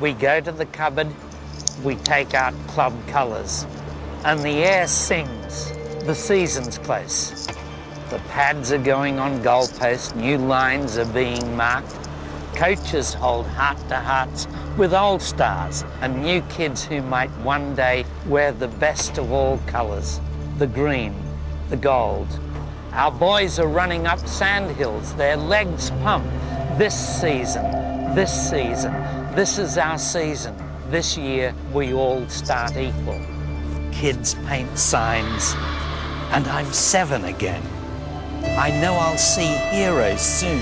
We go to the cupboard, we take out club colours, and the air sings. The season's close. The pads are going on goalposts, new lines are being marked. Coaches hold heart-to-hearts with old stars and new kids who might one day wear the best of all colours, the green, the gold. Our boys are running up sandhills, their legs pump. This season, this is our season. This year we all start equal. Kids paint signs, and I'm 7 again. I know I'll see heroes soon.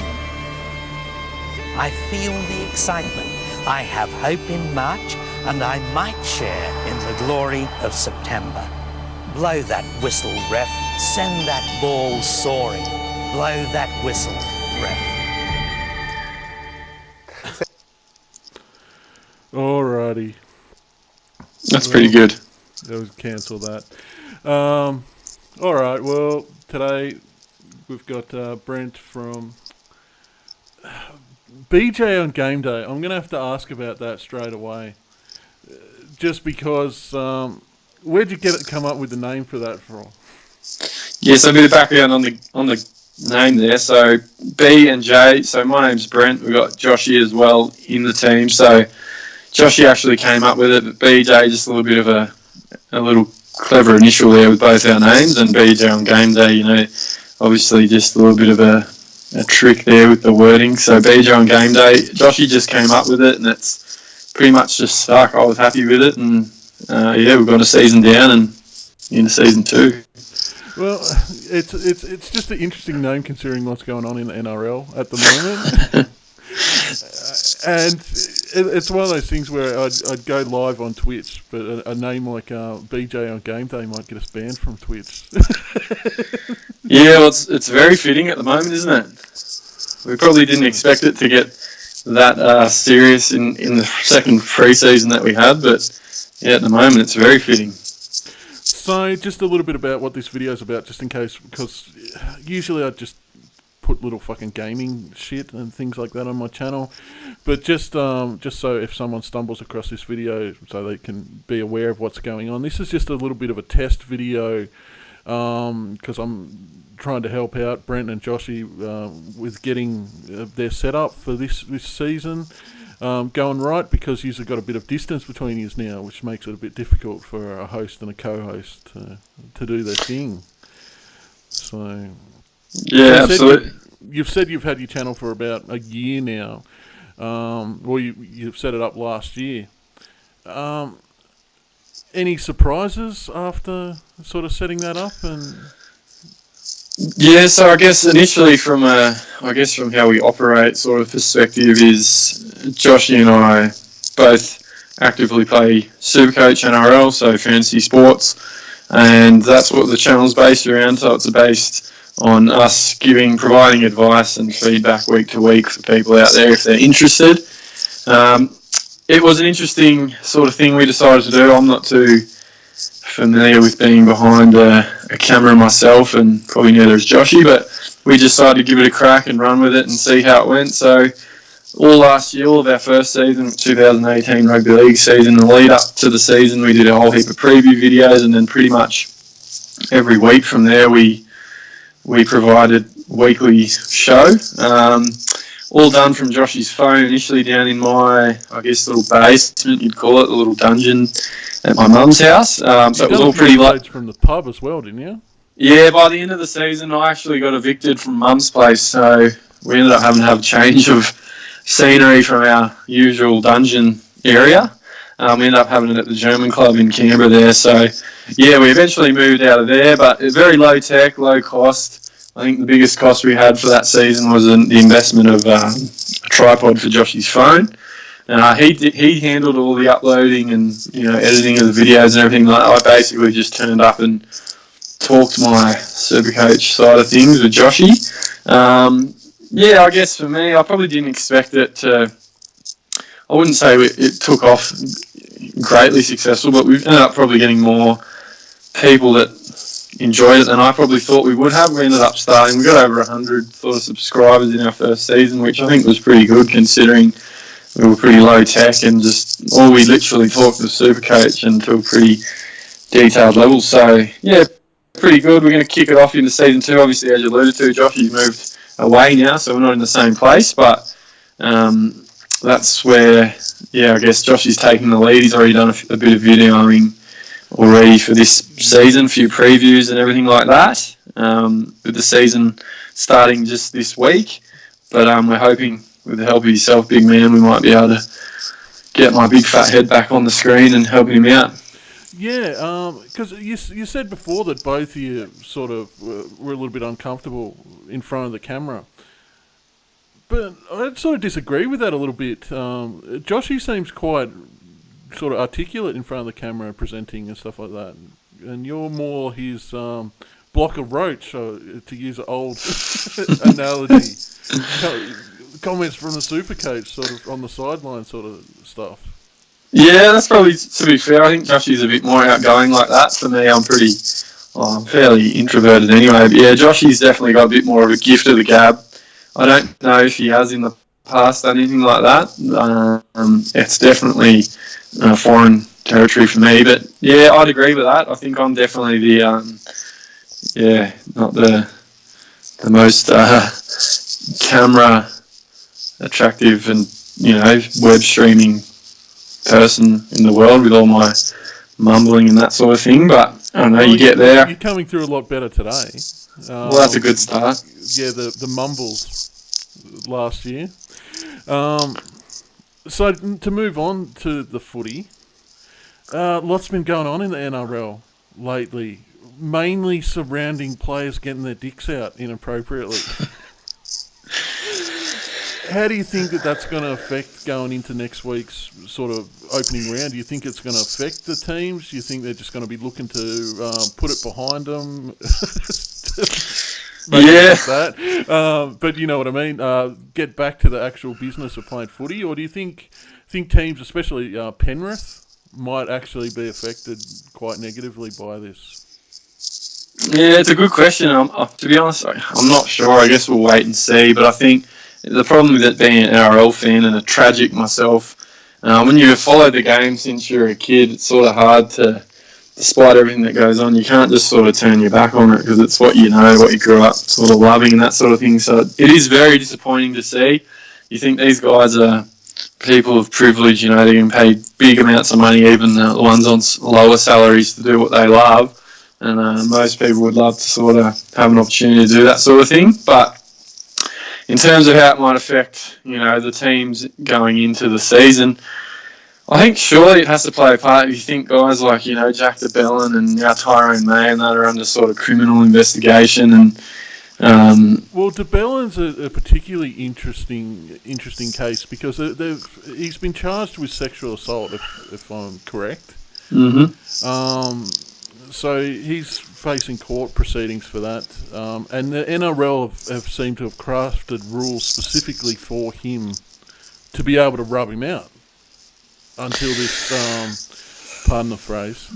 I feel the excitement. I have hope in March, and I might share in the glory of September. Blow that whistle, ref. Send that ball soaring. Blow that whistle, ref. Alrighty. That's pretty good. That was cancel that. Alright, well, today we've got Brent from BJ on game day. I'm going to have to ask about that straight away. Just because, where'd you come up with the name for that from? Yeah, so a bit of background on the name there. So B and J. So my name's Brent. We've got Joshy as well in the team. So Joshy actually came up with it, but BJ just a little bit of a little clever initial there with both our names, and BJ on game day, you know, obviously just a little bit of a trick there with the wording. So BJ on game day, Joshy just came up with it, and it's pretty much just stuck. I was happy with it, and yeah, we've got a season down and into season 2. Well, it's just an interesting name considering what's going on in the NRL at the moment. And it's one of those things where I'd go live on Twitch, but a name like BJ on game day might get us banned from Twitch. Yeah, well, it's very fitting at the moment, isn't it? We probably didn't expect it to get that serious in the second pre-season that we had, but yeah, at the moment it's very fitting. So, just a little bit about what this video is about, just in case, because usually I just put little fucking gaming shit and things like that on my channel, but just so if someone stumbles across this video, so they can be aware of what's going on. This is just a little bit of a test video, because I'm trying to help out Brent and Joshy with getting their setup for this season going right, because you've got a bit of distance between you now, which makes it a bit difficult for a host and a co-host to do their thing. So yeah, absolutely. You've said you've had your channel for about a year now. Well, you've set it up last year. Any surprises after sort of setting that up? And yeah, so I guess initially from how we operate sort of perspective is Joshy and I both actively play Supercoach NRL, so fantasy sports, and that's what the channel's based around. So it's based on us providing advice and feedback week to week for people out there if they're interested. It was an interesting sort of thing we decided to do. I'm not too familiar with being behind a camera myself, and probably neither is Joshy, but we decided to give it a crack and run with it and see how it went. So all last year, all of our first season, 2018 Rugby League season, the lead up to the season, we did a whole heap of preview videos, and then pretty much every week from there we provided weekly show, all done from Joshy's phone, initially down in my, I guess, little basement, you'd call it, the little dungeon at my mum's house. So it was all pretty late. From the pub as well, didn't you? Yeah, by the end of the season, I actually got evicted from mum's place, so we ended up having to have a change of scenery from our usual dungeon area. We ended up having it at the German club in Canberra there. So, yeah, we eventually moved out of there, but very low tech, low cost. I think the biggest cost we had for that season was the investment of a tripod for Joshy's phone. He handled all the uploading and editing of the videos and everything. I basically just turned up and talked my Supercoach side of things with Joshy. Yeah, I guess for me, I probably didn't expect it to. I wouldn't say it took off greatly successful, but we've ended up probably getting more people that enjoyed it than I probably thought we would have. We ended up we got over 100 sort of subscribers in our first season, which I think was pretty good considering we were pretty low tech and just all we literally talked to Supercoach and to a pretty detailed level. So yeah, pretty good. We're going to kick it off into season 2. Obviously, as you alluded to, Josh, he's moved away now, so we're not in the same place. But that's where, I guess Josh is taking the lead. He's already done a bit of videoing already for this season, a few previews and everything like that, with the season starting just this week. But we're hoping, with the help of yourself, big man, we might be able to get my big fat head back on the screen and help him out. Yeah, because you said before that both of you sort of were a little bit uncomfortable in front of the camera. But I'd sort of disagree with that a little bit. Joshy seems quite sort of articulate in front of the camera, presenting and stuff like that. And you're more his block of roach, to use an old analogy. Comments from the Supercoach, sort of on the sideline sort of stuff. Yeah, that's probably, to be fair, I think Joshy's a bit more outgoing like that. For me, I'm fairly introverted anyway. But yeah, Joshy's definitely got a bit more of a gift of the gab. I don't know if he has in the past done anything like that. It's definitely foreign territory for me. But yeah, I'd agree with that. I think I'm definitely the, not the most camera attractive and, web streaming person in the world with all my mumbling and that sort of thing, but I don't know, you get there. You're coming through a lot better today. Well, that's a good start. Yeah, the mumbles last year. So to move on to the footy, lots been going on in the NRL lately, mainly surrounding players getting their dicks out inappropriately. How do you think that's going to affect going into next week's sort of opening round? Do you think it's going to affect the teams? Do you think they're just going to be looking to put it behind them? Yeah. That. But you know what I mean? Get back to the actual business of playing footy? Or do you think teams, especially Penrith, might actually be affected quite negatively by this? Yeah, it's a good question. To be honest, I'm not sure. I guess we'll wait and see. But I think the problem with it being an NRL fan and a tragic myself, when you follow the game since you're a kid, it's sort of hard to, despite everything that goes on, you can't just sort of turn your back on it because it's what you know, what you grew up sort of loving and that sort of thing. So it is very disappointing to see. You think these guys are people of privilege, they're getting paid big amounts of money, even the ones on lower salaries, to do what they love. And most people would love to sort of have an opportunity to do that sort of thing. But in terms of how it might affect, the teams going into the season, I think surely it has to play a part. If you think guys like, Jack DeBellin and now Tyrone May and that are under sort of criminal investigation and... Well, DeBellin's a particularly interesting case because he's been charged with sexual assault, if I'm correct. Mm-hmm. So he's facing court proceedings for that. And the NRL have seemed to have crafted rules specifically for him to be able to rub him out until this, pardon the phrase,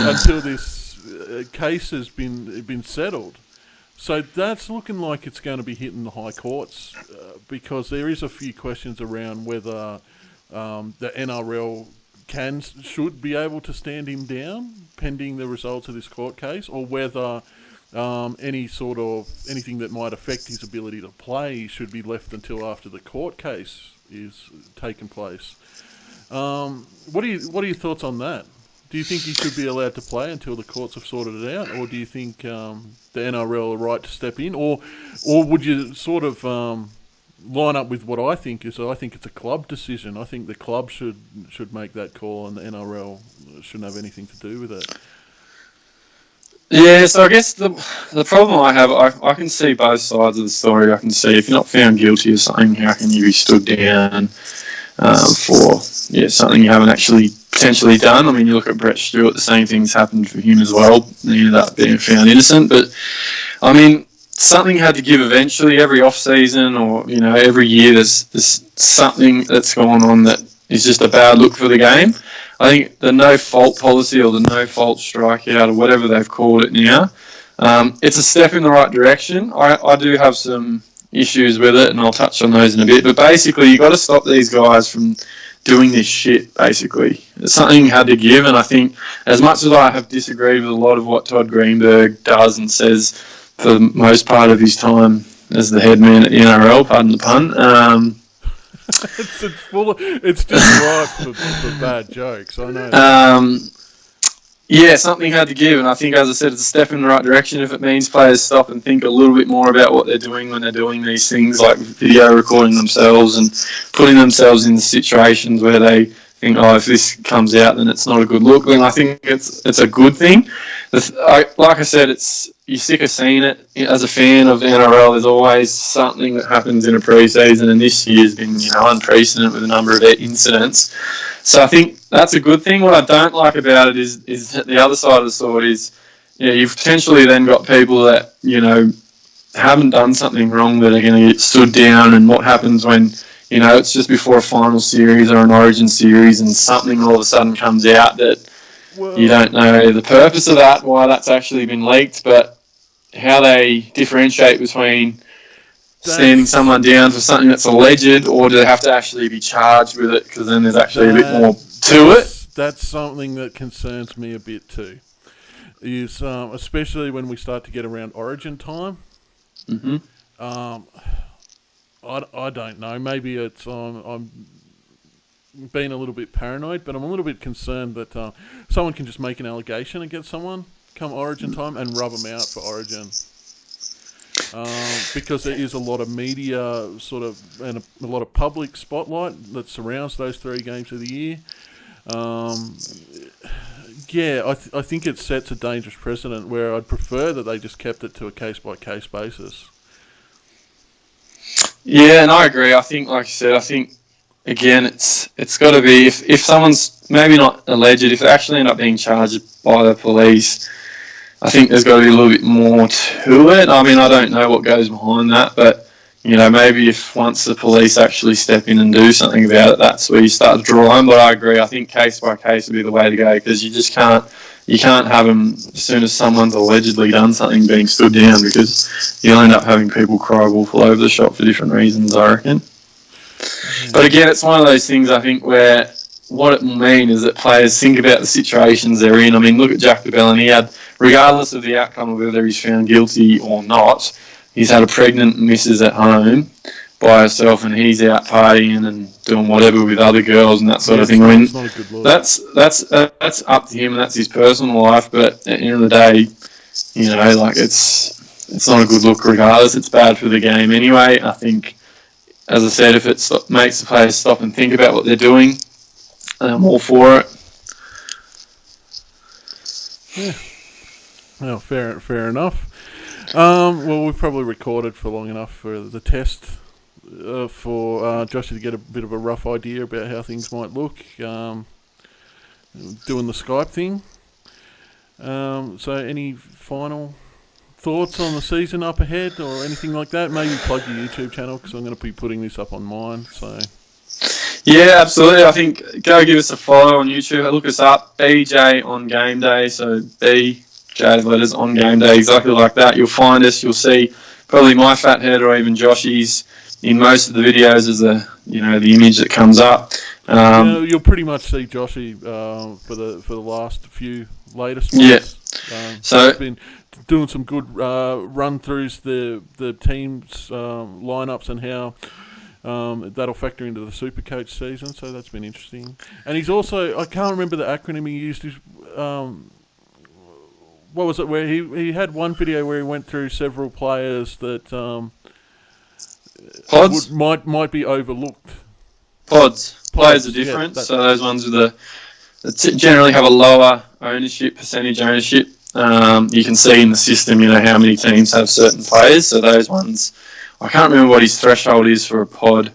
until this case has been settled. So that's looking like it's going to be hitting the high courts because there is a few questions around whether the NRL should be able to stand him down pending the results of this court case, or whether anything that might affect his ability to play should be left until after the court case is taken place. What are your thoughts on that? Do you think he should be allowed to play until the courts have sorted it out, or do you think the NRL are right to step in, or would you sort of line up with what I think is? I think it's a club decision. I think the club should make that call, and the NRL shouldn't have anything to do with it. Yeah, so I guess the problem I have, I can see both sides of the story. I can see if you're not found guilty of something, how can you be stood down for something you haven't actually potentially done? I mean, you look at Brett Stewart, the same thing's happened for him as well. He ended up being found innocent. But, I mean, something had to give eventually. Every off-season or, every year there's something that's going on that is just a bad look for the game. I think the no-fault policy or the no-fault strikeout or whatever they've called it now, it's a step in the right direction. I do have some, issues with it, and I'll touch on those in a bit. But basically, you got to stop these guys from doing this shit, basically. Something had to give, and I think as much as I have disagreed with a lot of what Todd Greenberg does and says for the most part of his time as the head man at the NRL, pardon the pun, it's just ripe for bad jokes, I know that. Yeah, something had to give, and I think, as I said, it's a step in the right direction if it means players stop and think a little bit more about what they're doing when they're doing these things, like video recording themselves and putting themselves in situations where they think, oh, if this comes out, then it's not a good look. Then I think it's a good thing. Like I said, you're sick of seeing it. As a fan of the NRL, there's always something that happens in a pre-season, and this year's been unprecedented with a number of incidents. So I think that's a good thing. What I don't like about it is the other side of the sword is, you've potentially then got people that, haven't done something wrong that are going to get stood down, and what happens when, it's just before a final series or an origin series and something all of a sudden comes out that you don't know the purpose of that, why that's actually been leaked, but how they differentiate between standing someone down for something that's alleged, or do they have to actually be charged with it, because then there's actually a bit more to it. That's something that concerns me a bit too, is especially when we start to get around origin time. Mm-hmm. I don't know, maybe it's I'm being a little bit paranoid, but I'm a little bit concerned that someone can just make an allegation against someone come origin time and rub them out for origin. Because there is a lot of media and a lot of public spotlight that surrounds those 3 games of the year. I think it sets a dangerous precedent where I'd prefer that they just kept it to a case-by-case basis. Yeah, and I agree. I think, like you said, again, it's got to be, if someone's maybe not alleged, if they actually end up being charged by the police, I think there's got to be a little bit more to it. I mean, I don't know what goes behind that, but, maybe if once the police actually step in and do something about it, that's where you start to draw line. But I agree. I think case by case would be the way to go, because you can't have them as soon as someone's allegedly done something being stood down, because you'll end up having people cry wolf all over the shop for different reasons, I reckon. But again, it's one of those things, I think, where what it will mean is that players think about the situations they're in. I mean, look at Jack DeBellin. He had, regardless of the outcome of whether he's found guilty or not, he's had a pregnant missus at home by herself, and he's out partying and doing whatever with other girls and that sort of thing. I mean, that's up to him, and that's his personal life. But at the end of the day, it's not a good look regardless. It's bad for the game anyway. I think, as I said, if it makes the players stop and think about what they're doing, I'm all for it. Yeah. Well, fair enough. Well, we've probably recorded for long enough for the test for Joshy to get a bit of a rough idea about how things might look doing the Skype thing. So any final thoughts on the season up ahead or anything like that? Maybe plug your YouTube channel, because I'm going to be putting this up on mine. So yeah, absolutely. I think go give us a follow on YouTube. Look us up, BJ on Game Day. So BJ letters on Game Day, exactly like that. You'll find us. You'll see probably my fat head or even Joshy's in most of the videos as the image that comes up. You'll pretty much see Joshy for the last few latest ones. Yeah. So he's been doing some good run throughs the teams lineups and how that'll factor into the Supercoach season. So that's been interesting. And he's also, I can't remember the acronym he used. What was it? Where he had one video where he went through several players that pods might be overlooked. Pods. Players are different. So those ones that generally have a lower percentage ownership. You can see in the system, how many teams have certain players. So those ones, I can't remember what his threshold is for a pod.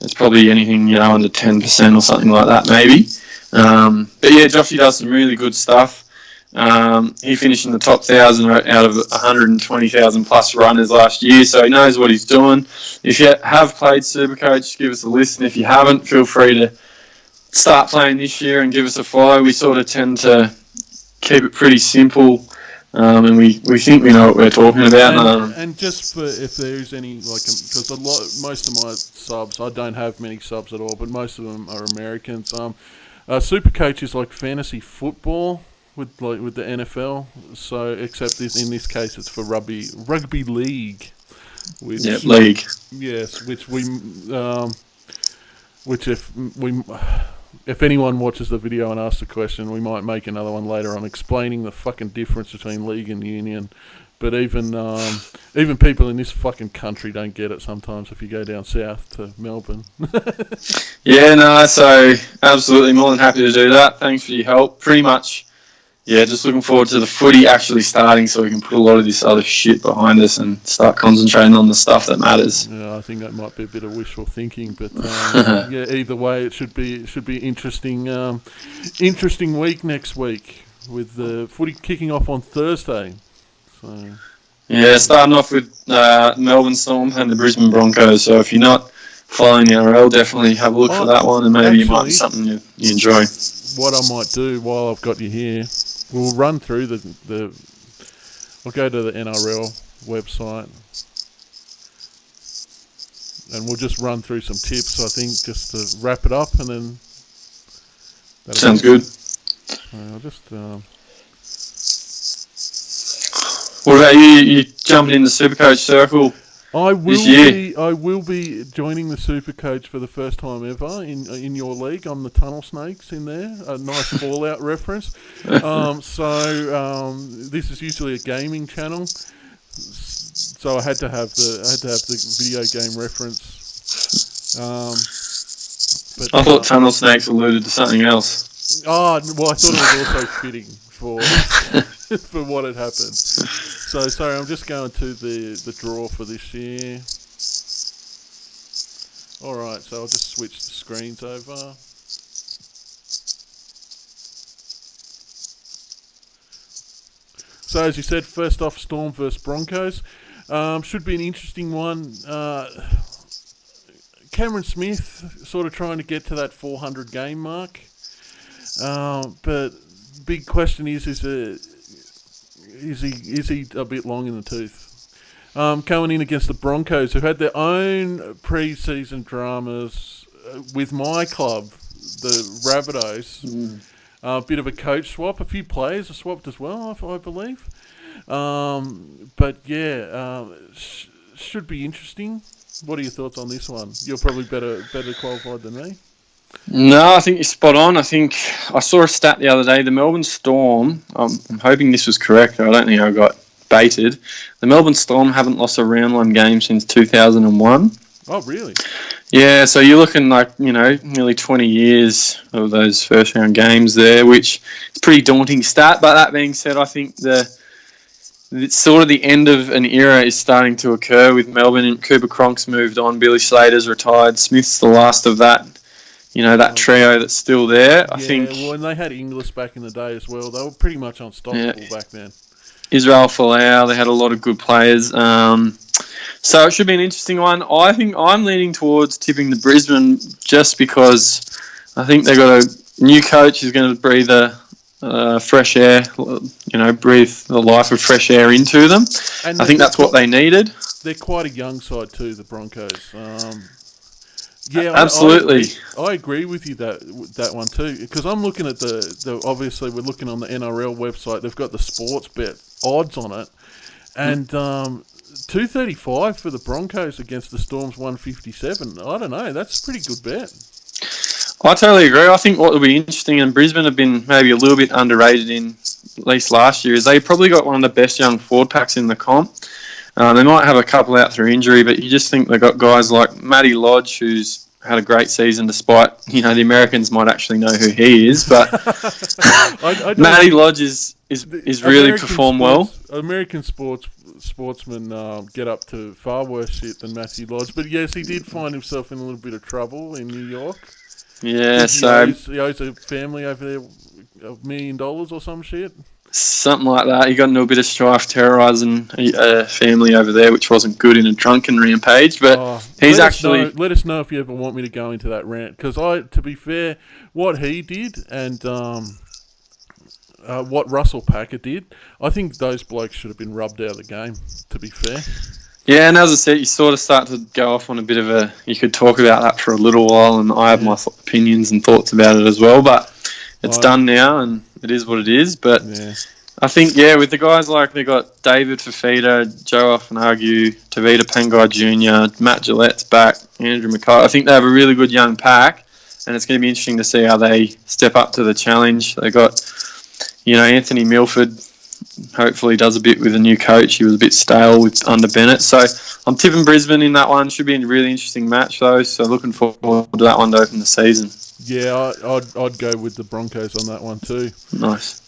It's probably anything, under 10% or something like that, maybe. But yeah, Joshy does some really good stuff. He finished in the top 1,000 out of 120,000 plus runners last year, so he knows what he's doing. If you have played Supercoach, give us a listen. If you haven't, feel free to start playing this year and give us a follow. We sort of tend to keep it pretty simple and we think we know what we're talking about. And just for if there's any, like, because most of my subs, I don't have many subs at all, but most of them are Americans. Supercoach is like fantasy football with the NFL. So except in this case, it's for rugby league. League. Yes, which if anyone watches the video and asks the question, we might make another one later on explaining the fucking difference between league and union. But even people in this fucking country don't get it sometimes if you go down south to Melbourne. Yeah, no, so absolutely more than happy to do that. Thanks for your help. Pretty much, yeah, just looking forward to the footy actually starting so we can put a lot of this other shit behind us and start concentrating on the stuff that matters. Yeah, I think that might be a bit of wishful thinking, but yeah, either way, it should be interesting week next week with the footy kicking off on Thursday. So. Yeah, starting off with Melbourne Storm and the Brisbane Broncos. So if you're not following the NRL, definitely have a look for that one, and maybe it might be something you enjoy. What I might do while I've got you here, we'll run through I'll go to the NRL website and we'll just run through some tips, I think, just to wrap it up, and then... Sounds good. I'll just... What about you? You jumping in the Supercoach circle? I will be joining the Supercoach for the first time ever in your league. I'm the Tunnel Snakes in there. A nice Fallout reference. This is usually a gaming channel, so I had to have the video game reference. But I thought Tunnel Snakes alluded to something else. Oh well, I thought it was also fitting for for what had happened. So sorry, I'm just going to the draw for this year. Alright, so I'll just switch the screens over. So as you said, first off, Storm versus Broncos. Should be an interesting one. Cameron Smith sort of trying to get to that 400 game mark. But big question is he a bit long in the tooth? Coming in against the Broncos, who had their own pre-season dramas with my club, the Rabbitohs. A bit of a coach swap. A few players are swapped as well, I believe. But yeah, should be interesting. What are your thoughts on this one? You're probably better qualified than me. No, I think you're spot on. I think I saw a stat the other day. The Melbourne Storm, I'm hoping this was correct. I don't think I got baited. The Melbourne Storm haven't lost a round one game since 2001. Oh, really? Yeah, so you're looking like, nearly 20 years of those first round games there, which is a pretty daunting stat. But that being said, I think it's sort of the end of an era is starting to occur with Melbourne. And Cooper Cronk's moved on. Billy Slater's retired. Smith's the last of that. That trio that's still there. I think. Well, and they had Inglis back in the day as well. They were pretty much unstoppable back then. Israel Folau, they had a lot of good players. So it should be an interesting one. I think I'm leaning towards tipping the Brisbane just because I think they've got a new coach who's going to breathe fresh air, breathe the life of fresh air into them. And I think that's what they needed. They're quite a young side too, the Broncos. Yeah, absolutely. I agree with you that one too, because I'm looking at the obviously we're looking on the NRL website. They've got the sports bet odds on it, and 235 for the Broncos against the Storm's 157. I don't know, that's a pretty good bet. I totally agree. I think what will be interesting, and Brisbane have been maybe a little bit underrated in at least last year, is they probably got one of the best young forward packs in the comp. They might have a couple out through injury, but you just think they've got guys like Matty Lodge, who's had a great season despite, the Americans might actually know who he is, but Matty Lodge is really performed well. American sportsmen get up to far worse shit than Matty Lodge, but yes, he did find himself in a little bit of trouble in New York. Yeah, he owes a family over there $1 million or some shit. Something like that. He got into a bit of strife terrorising a family over there, which wasn't good in a drunken rampage. But he's actually... Let us know if you ever want me to go into that rant. Because to be fair, what he did, and what Russell Packer did, I think those blokes should have been rubbed out of the game, to be fair. Yeah, and as I said, you sort of start to go off on a bit of a... You could talk about that for a little while, and I have my opinions and thoughts about it as well, but it's done now, and it is what it is. But I think, with the guys like they got David Fafita, Joe Ofanagu, Tavita Pangai Jr., Matt Gillette's back, Andrew McKay. I think they have a really good young pack, and it's going to be interesting to see how they step up to the challenge. They got, Anthony Milford hopefully does a bit with a new coach. He was a bit stale under Bennett. So I'm tipping Brisbane in that one. Should be a really interesting match, though. So looking forward to that one to open the season. Yeah, I'd go with the Broncos on that one too. Nice.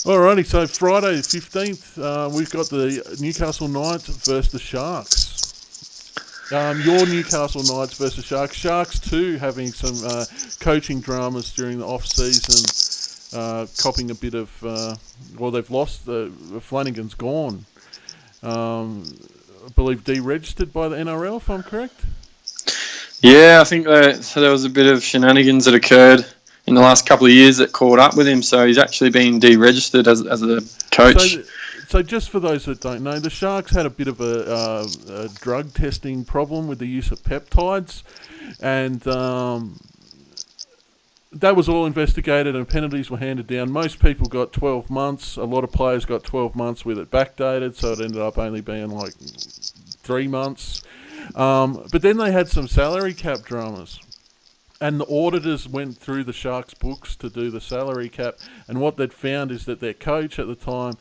Alrighty, so Friday the 15th, we've got the Newcastle Knights versus the Sharks. Your Newcastle Knights versus Sharks. Sharks too having some coaching dramas during the off-season, copping a bit of... they've lost... Flanagan's gone. I believe deregistered by the NRL, if I'm correct. Yeah, I think there was a bit of shenanigans that occurred in the last couple of years that caught up with him, so he's actually been deregistered as a coach. So just for those that don't know, the Sharks had a bit of a drug testing problem with the use of peptides, and that was all investigated and penalties were handed down. Most people got 12 months. A lot of players got 12 months with it backdated, so it ended up only being like 3 months. But then they had some salary cap dramas. And the auditors went through the Sharks' books to do the salary cap, and what they'd found is that their coach at the time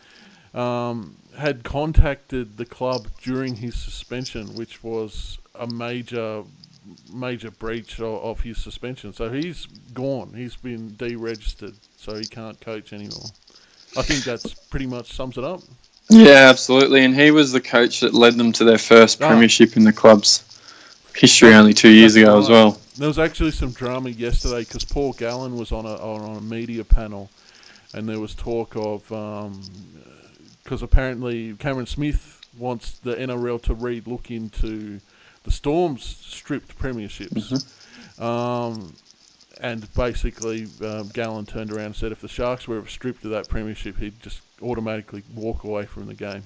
had contacted the club during his suspension, which was a major breach of his suspension. So he's gone. He's been deregistered, so he can't coach anymore. I think that's pretty much sums it up. Yeah, absolutely. And he was the coach that led them to their first premiership in the club's history only 2 years ago as well. There was actually some drama yesterday because Paul Gallen was on a media panel, and there was talk of because apparently Cameron Smith wants the NRL to look into the Storm's stripped premierships, and basically Gallen turned around and said if the Sharks were stripped of that premiership, he'd just automatically walk away from the game.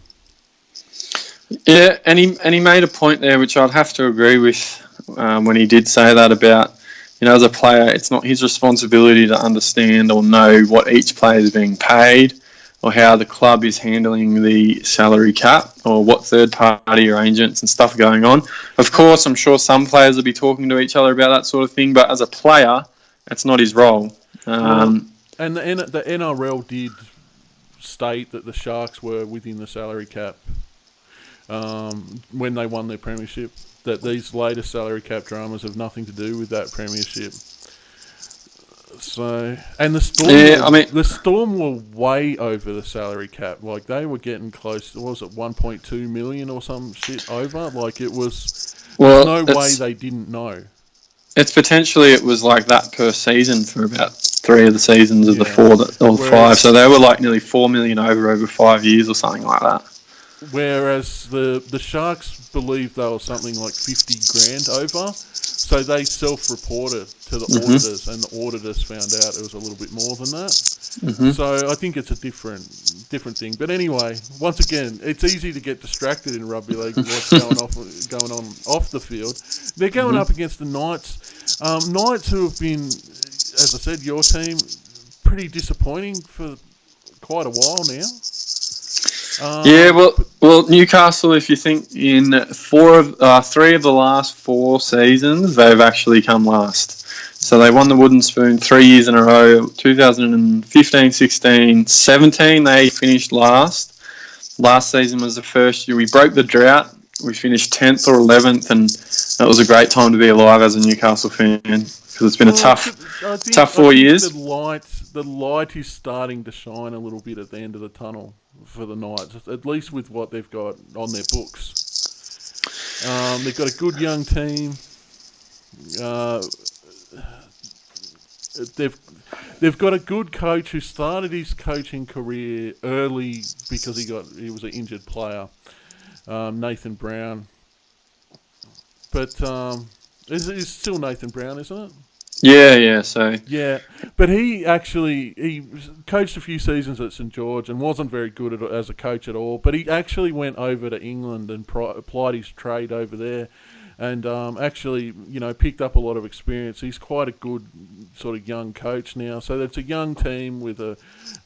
Yeah, and he made a point there, which I'd have to agree with when he did say that about, as a player, it's not his responsibility to understand or know what each player is being paid or how the club is handling the salary cap or what third-party arrangements and stuff are going on. Of course, I'm sure some players will be talking to each other about that sort of thing, but as a player, it's not his role. And the NRL did state that the Sharks were within the salary cap when they won their premiership, that these latest salary cap dramas have nothing to do with that premiership. So, and the Storm, the Storm were way over the salary cap. Like they were getting close. What was it, 1.2 million or some shit over? Like it was. There's no way they didn't know. It's potentially it was like that per season for about 3 of the seasons of the 4 or 5. So they were like nearly 4 million over 5 years or something like that. Whereas the Sharks believed they were something like 50 grand over, so they self-reported to the auditors, and the auditors found out it was a little bit more than that. So I think it's a different thing. But anyway, once again, it's easy to get distracted in rugby league with what's going on off the field. They're going up against the Knights, Knights who have been, as I said, your team, pretty disappointing for quite a while now. Well, Newcastle, if you think in 3 of the last 4 seasons, they've actually come last. So they won the Wooden Spoon 3 years in a row, 2015, 16, 17, they finished last. Last season was the first year. We broke the drought. We finished 10th or 11th, and that was a great time to be alive as a Newcastle fan because it's been a tough 4 years. The light is starting to shine a little bit at the end of the tunnel for the Knights, at least with what they've got on their books. They've got a good young team. They've got a good coach who started his coaching career early because he was an injured player, Nathan Brown. But it's still Nathan Brown, isn't it? Yeah. So Yeah, but he coached a few seasons at St George and wasn't very good as a coach at all. But he actually went over to England and applied his trade over there, and actually, picked up a lot of experience. He's quite a good sort of young coach now. So it's a young team with a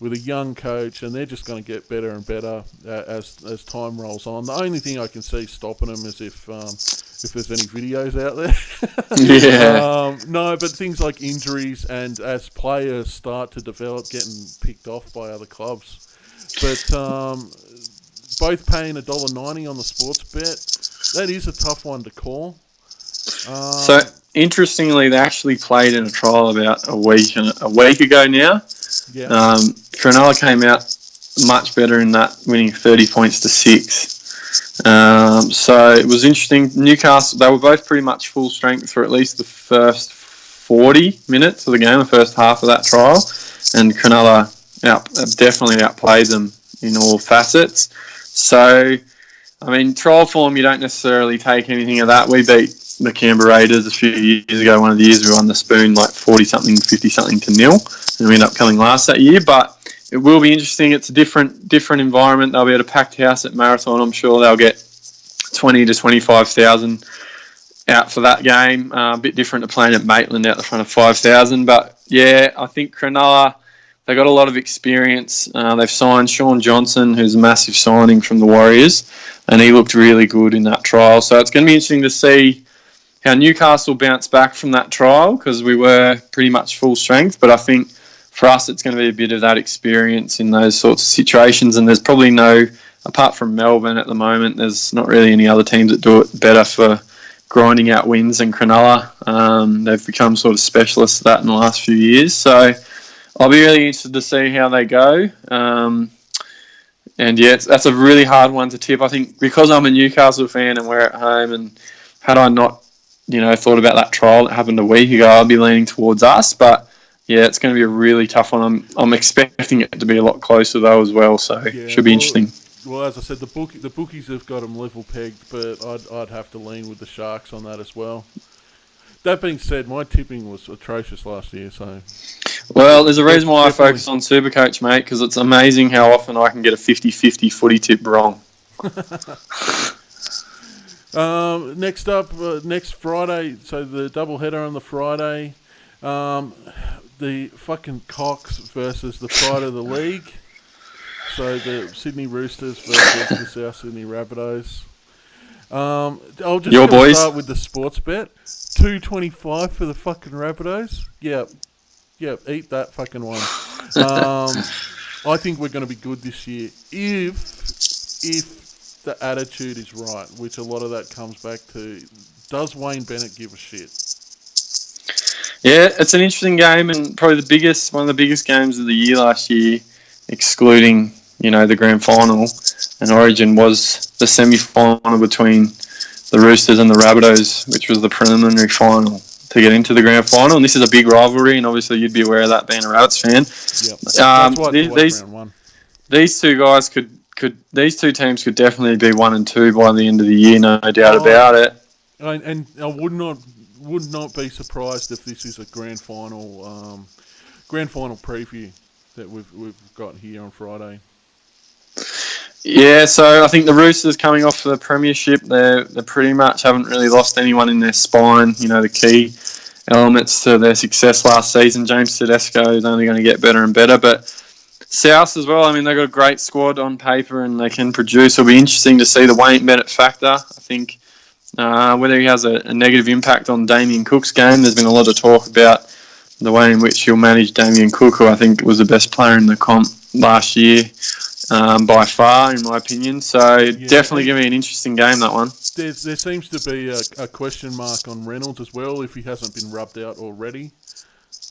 young coach, and they're just going to get better and better as time rolls on. The only thing I can see stopping them is if there's any videos out there. Yeah. No, but things like injuries and as players start to develop, getting picked off by other clubs. But both paying $1.90 on the sports bet. That is a tough one to call. So interestingly, they actually played in a trial about a week ago now. Yeah. Cronulla came out much better in that, winning 30 points to 6. So it was interesting. Newcastle, they were both pretty much full strength for at least the first 40 minutes of the game, the first half of that trial, and Cronulla definitely outplayed them in all facets. So, I mean, trial form, you don't necessarily take anything of that. We beat the Canberra Raiders a few years ago. One of the years we won the Spoon like 40-something, 50-something to 0, and we ended up coming last that year. But it will be interesting. It's a different environment. They'll be at a packed house at Marathon. I'm sure they'll get 20 to 25,000 out for that game. A bit different to playing at Maitland out the front of 5,000. But yeah, I think Cronulla, they got a lot of experience. They've signed Sean Johnson, who's a massive signing from the Warriors, and he looked really good in that trial. So it's going to be interesting to see how Newcastle bounce back from that trial, because we were pretty much full strength. But I think for us, it's going to be a bit of that experience in those sorts of situations. And there's probably apart from Melbourne at the moment, there's not really any other teams that do it better for grinding out wins than Cronulla. They've become sort of specialists at that in the last few years. So I'll be really interested to see how they go. And yeah, that's a really hard one to tip. I think because I'm a Newcastle fan and we're at home, and had I not, thought about that trial that happened a week ago, I'd be leaning towards us. But yeah, it's going to be a really tough one. I'm expecting it to be a lot closer though as well. So it should be interesting. Well, as I said, the bookies have got them level pegged, but I'd have to lean with the Sharks on that as well. That being said, my tipping was atrocious last year, so... Well, there's a reason why I focus on Supercoach, mate, because it's amazing how often I can get a 50-50 footy tip wrong. Next up, next Friday, so the doubleheader on the Friday, the fucking Cocks versus the Pride of the League. So the Sydney Roosters versus the South Sydney Rabbitohs. I'll just start with the sports bet. $2.25 for the fucking Rabbitohs. Yep, eat that fucking one. I think we're going to be good this year if the attitude is right, which a lot of that comes back to, does Wayne Bennett give a shit? Yeah, it's an interesting game, and probably one of the biggest games of the year last year, excluding the grand final and Origin, was the semi-final between the Roosters and the Rabbitohs, which was the preliminary final to get into the grand final. And this is a big rivalry, and obviously you'd be aware of that being a Rabbits fan. Yep. That's why round one. These two guys these two teams could definitely be 1 and 2 by the end of the year, no doubt about it. And I would not be surprised if this is a grand final preview that we've got here on Friday. Yeah, so I think the Roosters coming off the premiership, they pretty much haven't really lost anyone in their spine. The key elements to their success last season. James Tedesco is only going to get better and better. But South as well, I mean, they've got a great squad on paper and they can produce. It'll be interesting to see the Wayne Bennett factor. I think whether he has a negative impact on Damien Cook's game. There's been a lot of talk about the way in which he'll manage Damien Cook, who I think was the best player in the comp last year. By far, in my opinion. So definitely going to be an interesting game, that one. There seems to be a question mark on Reynolds as well, if he hasn't been rubbed out already.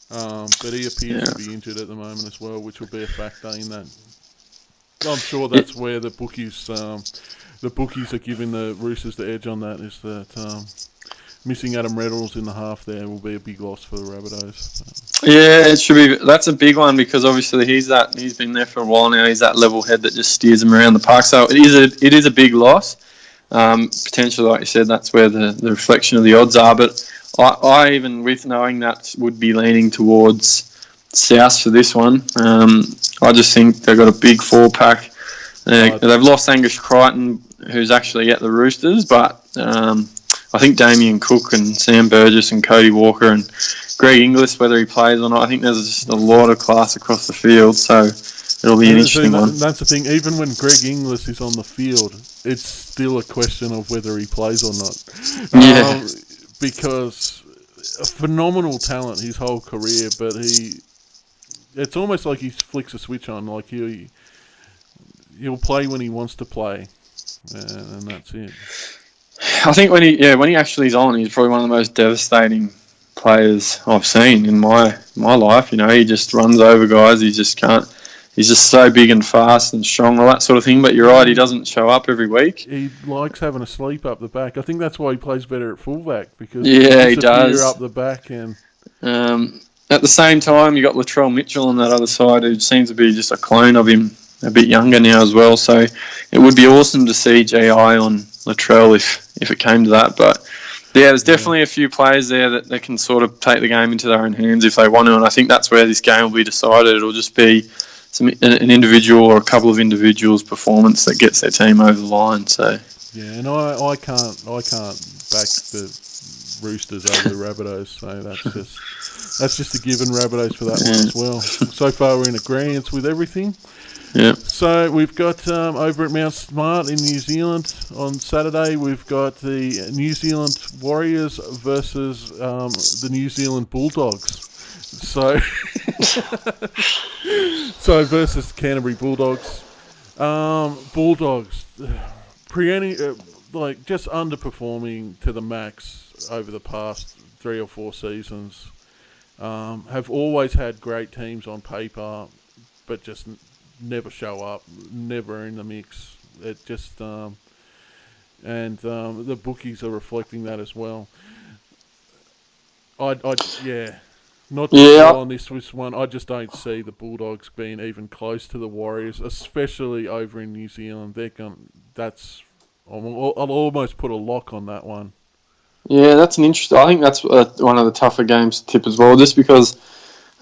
But he appears to be injured at the moment as well, which will be a factor in that. I'm sure that's where the bookies are giving the Roosters the edge on that, is that missing Adam Reynolds in the half there will be a big loss for the Rabbitohs. Yeah, it should be. That's a big one, because obviously he's been there for a while now. He's that level head that just steers him around the park. So it is a big loss. Potentially, like you said, that's where the reflection of the odds are. But I even with knowing that would be leaning towards South for this one. I just think they've got a big 4-pack. They've lost Angus Crichton, who's actually at the Roosters, but I think Damien Cook and Sam Burgess and Cody Walker and Greg Inglis, whether he plays or not, I think there's just a lot of class across the field, so it'll be an interesting one. That's the thing. Even when Greg Inglis is on the field, it's still a question of whether he plays or not. Yeah. Because a phenomenal talent his whole career, but it's almost like he flicks a switch on, like he'll play when he wants to play, and that's it. I think when he actually is on, he's probably one of the most devastating players I've seen in my life. You know, he just runs over guys. He just can't. He's just so big and fast and strong, all that sort of thing. But you're right, he doesn't show up every week. He likes having a sleep up the back. I think that's why he plays better at fullback, because he does up the back. And at the same time, you got Latrell Mitchell on that other side, who seems to be just a clone of him, a bit younger now as well. So it would be awesome to see GI on Latrell if it came to that. But yeah, there's definitely a few players there that can sort of take the game into their own hands if they want to, and I think that's where this game will be decided. It'll just be an individual or a couple of individuals' performance that gets their team over the line. So yeah, and I can't back the Roosters over the Rabbitohs, so that's just a given. Rabbitohs for that one as well. So far we're in agreement with everything. Yeah. So we've got over at Mount Smart in New Zealand on Saturday, we've got the New Zealand Warriors versus the New Zealand Bulldogs. So versus Canterbury Bulldogs. Bulldogs, just underperforming to the max over the past 3 or 4 seasons. Have always had great teams on paper, but just never show up, never in the mix. It just and the bookies are reflecting that as well. Not to go on this one. I just don't see the Bulldogs being even close to the Warriors, especially over in New Zealand. I'll almost put a lock on that one. Yeah, that's an interesting. I think that's one of the tougher games to tip as well, just because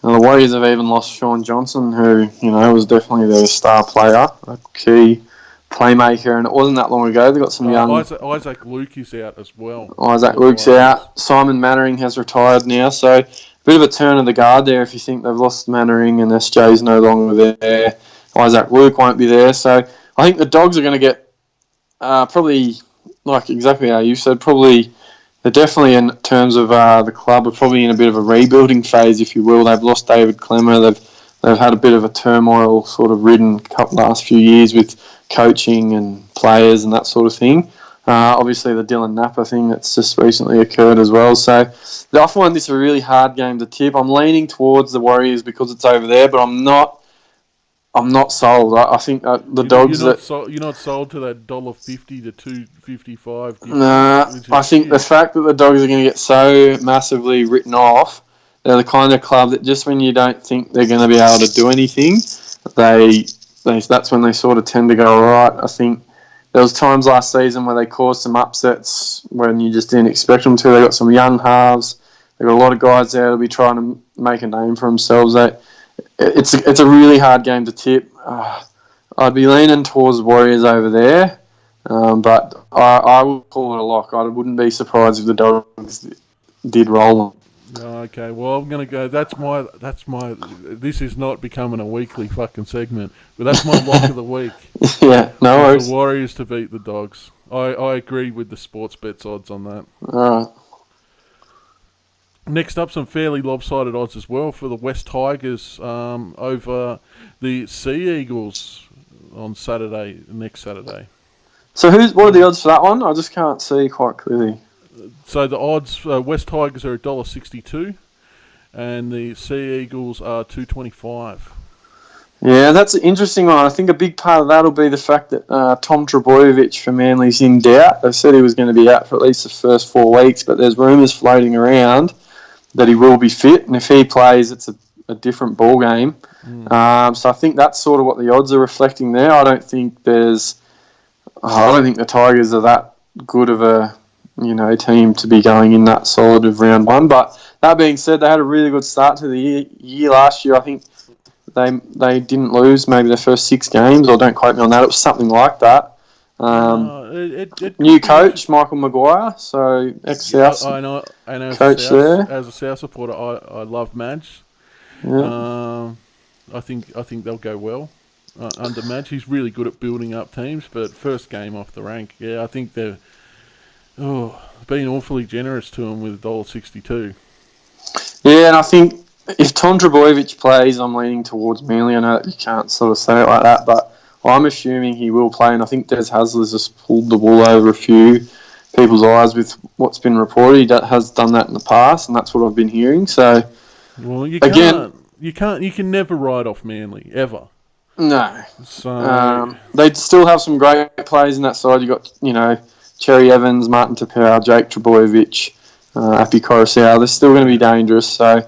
the Warriors have even lost Sean Johnson, who was definitely their star player, a key playmaker, and it wasn't that long ago. They got some young. Isaac Luke is out as well. Isaac Luke's out. Simon Mannering has retired now, so a bit of a turn of the guard there. If you think they've lost Mannering and SJ's no longer there, Isaac Luke won't be there. So I think the Dogs are going to get probably like exactly how you said. Probably they're definitely in terms of the club are probably in a bit of a rebuilding phase, if you will. They've lost David Clemmer. They've had a bit of a turmoil sort of ridden last few years with coaching and players and that sort of thing. Obviously, the Dylan Napa thing that's just recently occurred as well. So I find this a really hard game to tip. I'm leaning towards the Warriors because it's over there, but I'm not sold. I think the Dogs... You're not sold to that $1.50 to $2.55? Nah, I think the fact that the Dogs are going to get so massively written off, they're the kind of club that just when you don't think they're going to be able to do anything, that's when they sort of tend to go, all right. I think there was times last season where they caused some upsets when you just didn't expect them to. They got some young halves. They got a lot of guys there that'll be trying to make a name for themselves. It's a really hard game to tip. I'd be leaning towards Warriors over there, but I would call it a lock. I wouldn't be surprised if the Dogs did roll them. Okay, well, I'm going to go. That's my. This is not becoming a weekly fucking segment, but that's my lock of the week. Yeah, no worries. The Warriors to beat the Dogs. I agree with the sports bets odds on that. All right. Next up, some fairly lopsided odds as well for the West Tigers over the Sea Eagles on next Saturday. So what are the odds for that one? I just can't see quite clearly. So the odds, West Tigers are $1.62 and the Sea Eagles are $2.25. Yeah, that's an interesting one. I think a big part of that will be the fact that Tom Trbojevic for Manly's in doubt. They said he was going to be out for at least the first 4 weeks, but there's rumours floating around that he will be fit, and if he plays, it's a different ball game. So I think that's sort of what the odds are reflecting there. I don't think the Tigers are that good of a team to be going in that solid of round one. But that being said, they had a really good start to the year last year. I think they didn't lose maybe their first 6 games, or don't quote me on that. It was something like that. New coach, Michael Maguire, so ex-South I know, and coach there. As a South supporter, I love Madge. Yeah. I think they'll go well under Madge. He's really good at building up teams, but first game off the rank, I think they're being awfully generous to him with $1.62. Yeah, and I think if Tom Trbojevic plays, I'm leaning towards Manly. I know that you can't sort of say it like that, but I'm assuming he will play, and I think Des Hasler's just pulled the wool over a few people's eyes with what's been reported. He has done that in the past, and that's what I've been hearing. So, well, you can never write off Manly ever. No. So they still have some great players in that side. You got Cherry Evans, Martin Tapau, Jake Trbojevic, Api Coruscant. They're still going to be dangerous. So,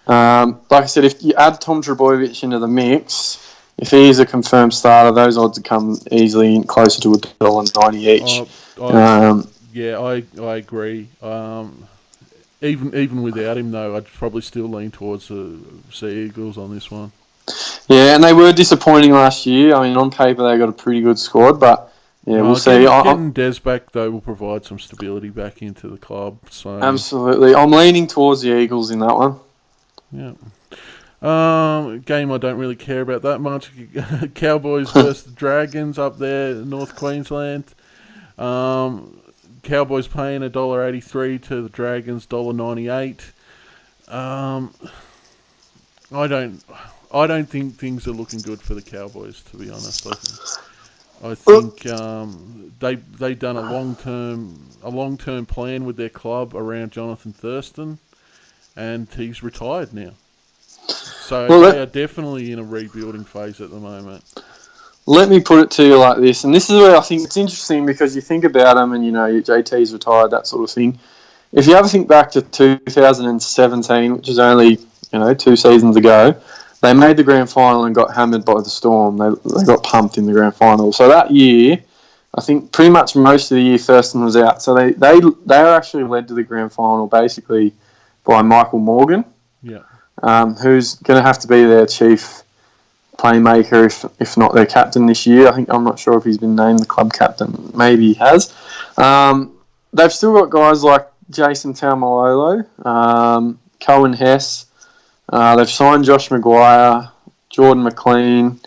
like I said, if you add Tom Trbojevic into the mix, if he is a confirmed starter, those odds would come easily closer to $1.90 each. I agree. Even without him, though, I'd probably still lean towards the Sea Eagles on this one. Yeah, and they were disappointing last year. I mean, on paper they got a pretty good squad, but we'll see. Getting Des back, though, will provide some stability back into the club. So absolutely. I'm leaning towards the Eagles in that one. Yeah. Game I don't really care about that much. Cowboys versus the Dragons up there in North Queensland. Cowboys paying $1.83 to the Dragons $1.98. I don't think things are looking good for the Cowboys, to be honest. I think they've done a long-term plan with their club around Jonathan Thurston, and he's retired now. So they are definitely in a rebuilding phase at the moment. Let me put it to you like this, and this is where I think it's interesting, because you think about them and, JT's retired, that sort of thing. If you ever think back to 2017, which is only, 2 seasons ago, they made the grand final and got hammered by the Storm. They got pumped in the grand final. So that year, I think pretty much most of the year Thurston was out. So they were actually led to the grand final basically by Michael Morgan. Yeah. Who's going to have to be their chief playmaker, if not their captain this year. I'm not sure if he's been named the club captain. Maybe he has. They've still got guys like Jason Taumalolo, Cohen Hess. They've signed Josh Maguire, Jordan McLean,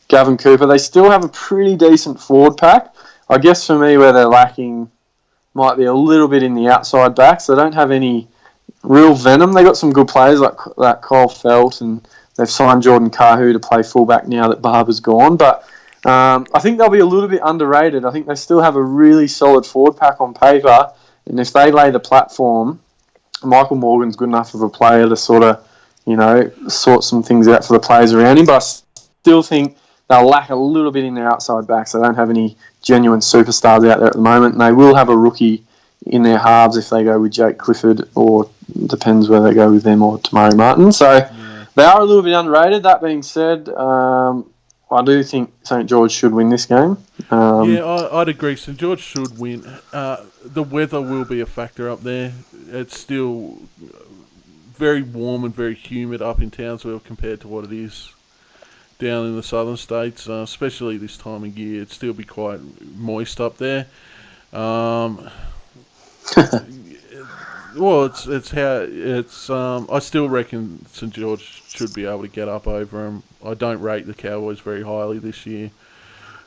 Gavin Cooper. They still have a pretty decent forward pack. I guess for me, where they're lacking might be a little bit in the outside backs. They don't have any real venom. They got some good players like Kyle Felt, and they've signed Jordan Kahu to play fullback now that Barber's gone. But I think they'll be a little bit underrated. I think they still have a really solid forward pack on paper, and if they lay the platform, Michael Morgan's good enough of a player to sort of, sort some things out for the players around him. But I still think they'll lack a little bit in their outside backs. They don't have any genuine superstars out there at the moment, and they will have a rookie in their halves if they go with Jake Clifford, or depends whether they go with them or Tamari Martin. So they are a little bit underrated. That being said, I do think St. George should win this game. I'd agree. St. George should win. The weather will be a factor up there. It's still very warm and very humid up in Townsville compared to what it is down in the southern states, especially this time of year. It'd still be quite moist up there. Well, I still reckon St. George should be able to get up over them. I don't rate the Cowboys very highly this year.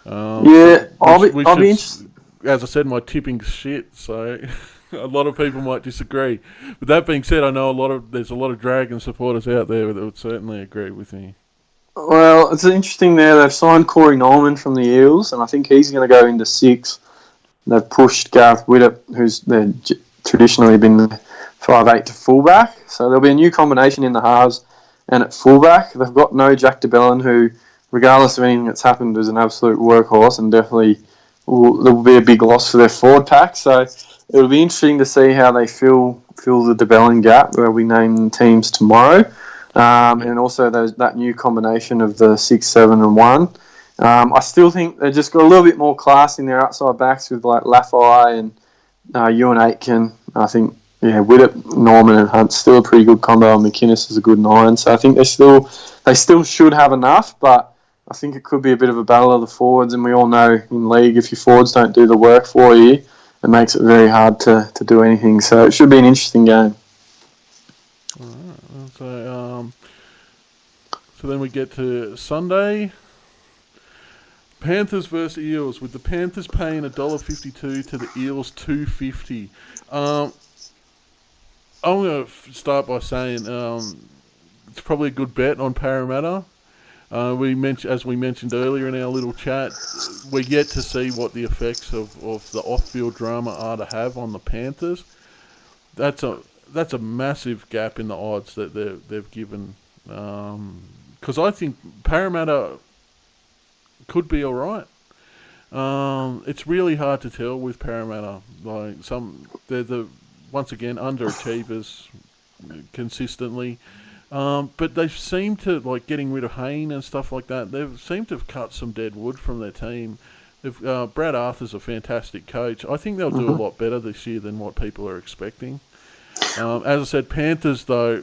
I'll be interested. As I said, my tipping's shit, so a lot of people might disagree. But that being said, I know there's a lot of Dragon supporters out there that would certainly agree with me. Well, it's interesting there. They've signed Corey Norman from the Eels, and I think he's going to go into 6. They've pushed Gareth Widdop, who's traditionally been 5'8" to fullback. So there'll be a new combination in the halves and at fullback. They've got no Jack DeBellin, who, regardless of anything that's happened, is an absolute workhorse, and definitely will be a big loss for their forward pack. So it'll be interesting to see how they fill the DeBellin gap, where we name teams tomorrow. And also that new combination of the 6, 7 and 1. I still think they've just got a little bit more class in their outside backs with like Laffey and Ewan Aitken, I think, Widdop, Norman and Hunt's still a pretty good combo, and McInnes is a good 9. So I think they still should have enough, but I think it could be a bit of a battle of the forwards, and we all know in league, if your forwards don't do the work for you, it makes it very hard to do anything. So it should be an interesting game. All right. So then we get to Sunday. Panthers versus Eels, with the Panthers paying $1.52 to the Eels $2.50. I'm going to start by saying it's probably a good bet on Parramatta. As we mentioned earlier in our little chat, we're yet to see what the effects of the off-field drama are to have on the Panthers. That's a massive gap in the odds that they've given. Because I think Parramatta could be all right. It's really hard to tell with Parramatta. They're once again underachievers consistently. But they seem to, like getting rid of Hayne and stuff like that, they seem to have cut some dead wood from their team. Brad Arthur's a fantastic coach. I think they'll do a lot better this year than what people are expecting. As I said, Panthers are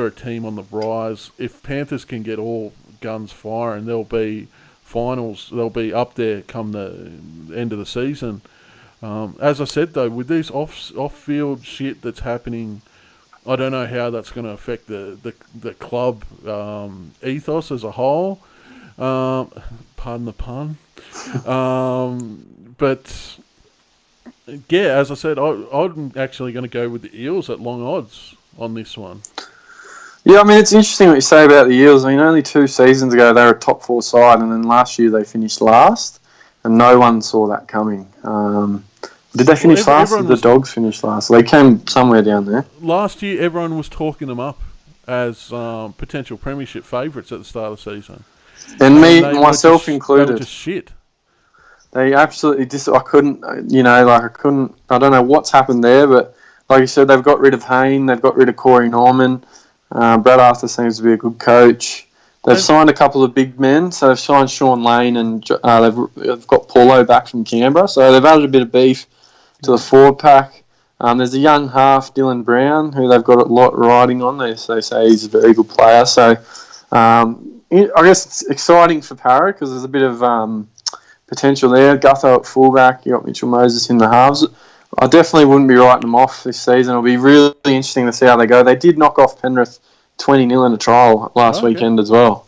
a team on the rise. If Panthers can get all guns firing, they'll be finals. They'll be up there come the end of the season. As I said, though, with this off-field shit that's happening, I don't know how that's going to affect the club ethos as a whole. Pardon the pun. But yeah, as I said, I'm actually going to go with the Eels at long odds on this one. Yeah, I mean, it's interesting what you say about the Eels. I mean, only 2 seasons ago they were a top 4 side, and then last year they finished last, and no one saw that coming. Did they finish last? Or did the Dogs finish last? They came somewhere down there. Last year, everyone was talking them up as potential premiership favourites at the start of the season. And myself included. They were just shit. They absolutely I couldn't, I don't know what's happened there, but like you said, they've got rid of Hayne, they've got rid of Corey Norman. Brad Arthur seems to be a good coach. They've signed a couple of big men, so they've signed Sean Lane and they've got Paulo back from Canberra, so they've added a bit of beef to the forward pack. There's a young half, Dylan Brown, who they've got a lot riding on. They say he's a very good player, so I guess it's exciting for Parra because there's a bit of potential there. Gutho at fullback, you got Mitchell Moses in the halves. I definitely wouldn't be writing them off this season. It'll be really interesting to see how they go. They did knock off Penrith 20-0 in a trial last weekend as well.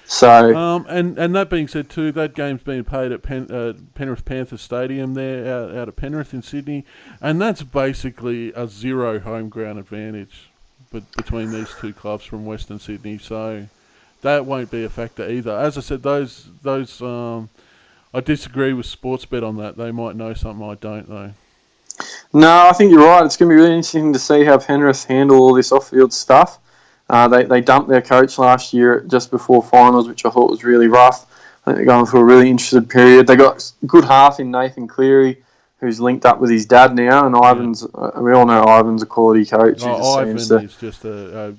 So, and that being said too, that game's being played at Penrith Panthers Stadium there out of Penrith in Sydney, and that's basically a 0 home ground advantage between these two clubs from Western Sydney. So that won't be a factor either. As I said, those I disagree with Sportsbet on that. They might know something I don't though. No, I think you're right. It's going to be really interesting to see how Penrith handle all this off-field stuff. They dumped their coach last year just before finals, which I thought was really rough. I think they're going through a really interesting period. They got a good half in Nathan Cleary, who's linked up with his dad now, and Ivan's. We all know Ivan's a quality coach. Ivan is just a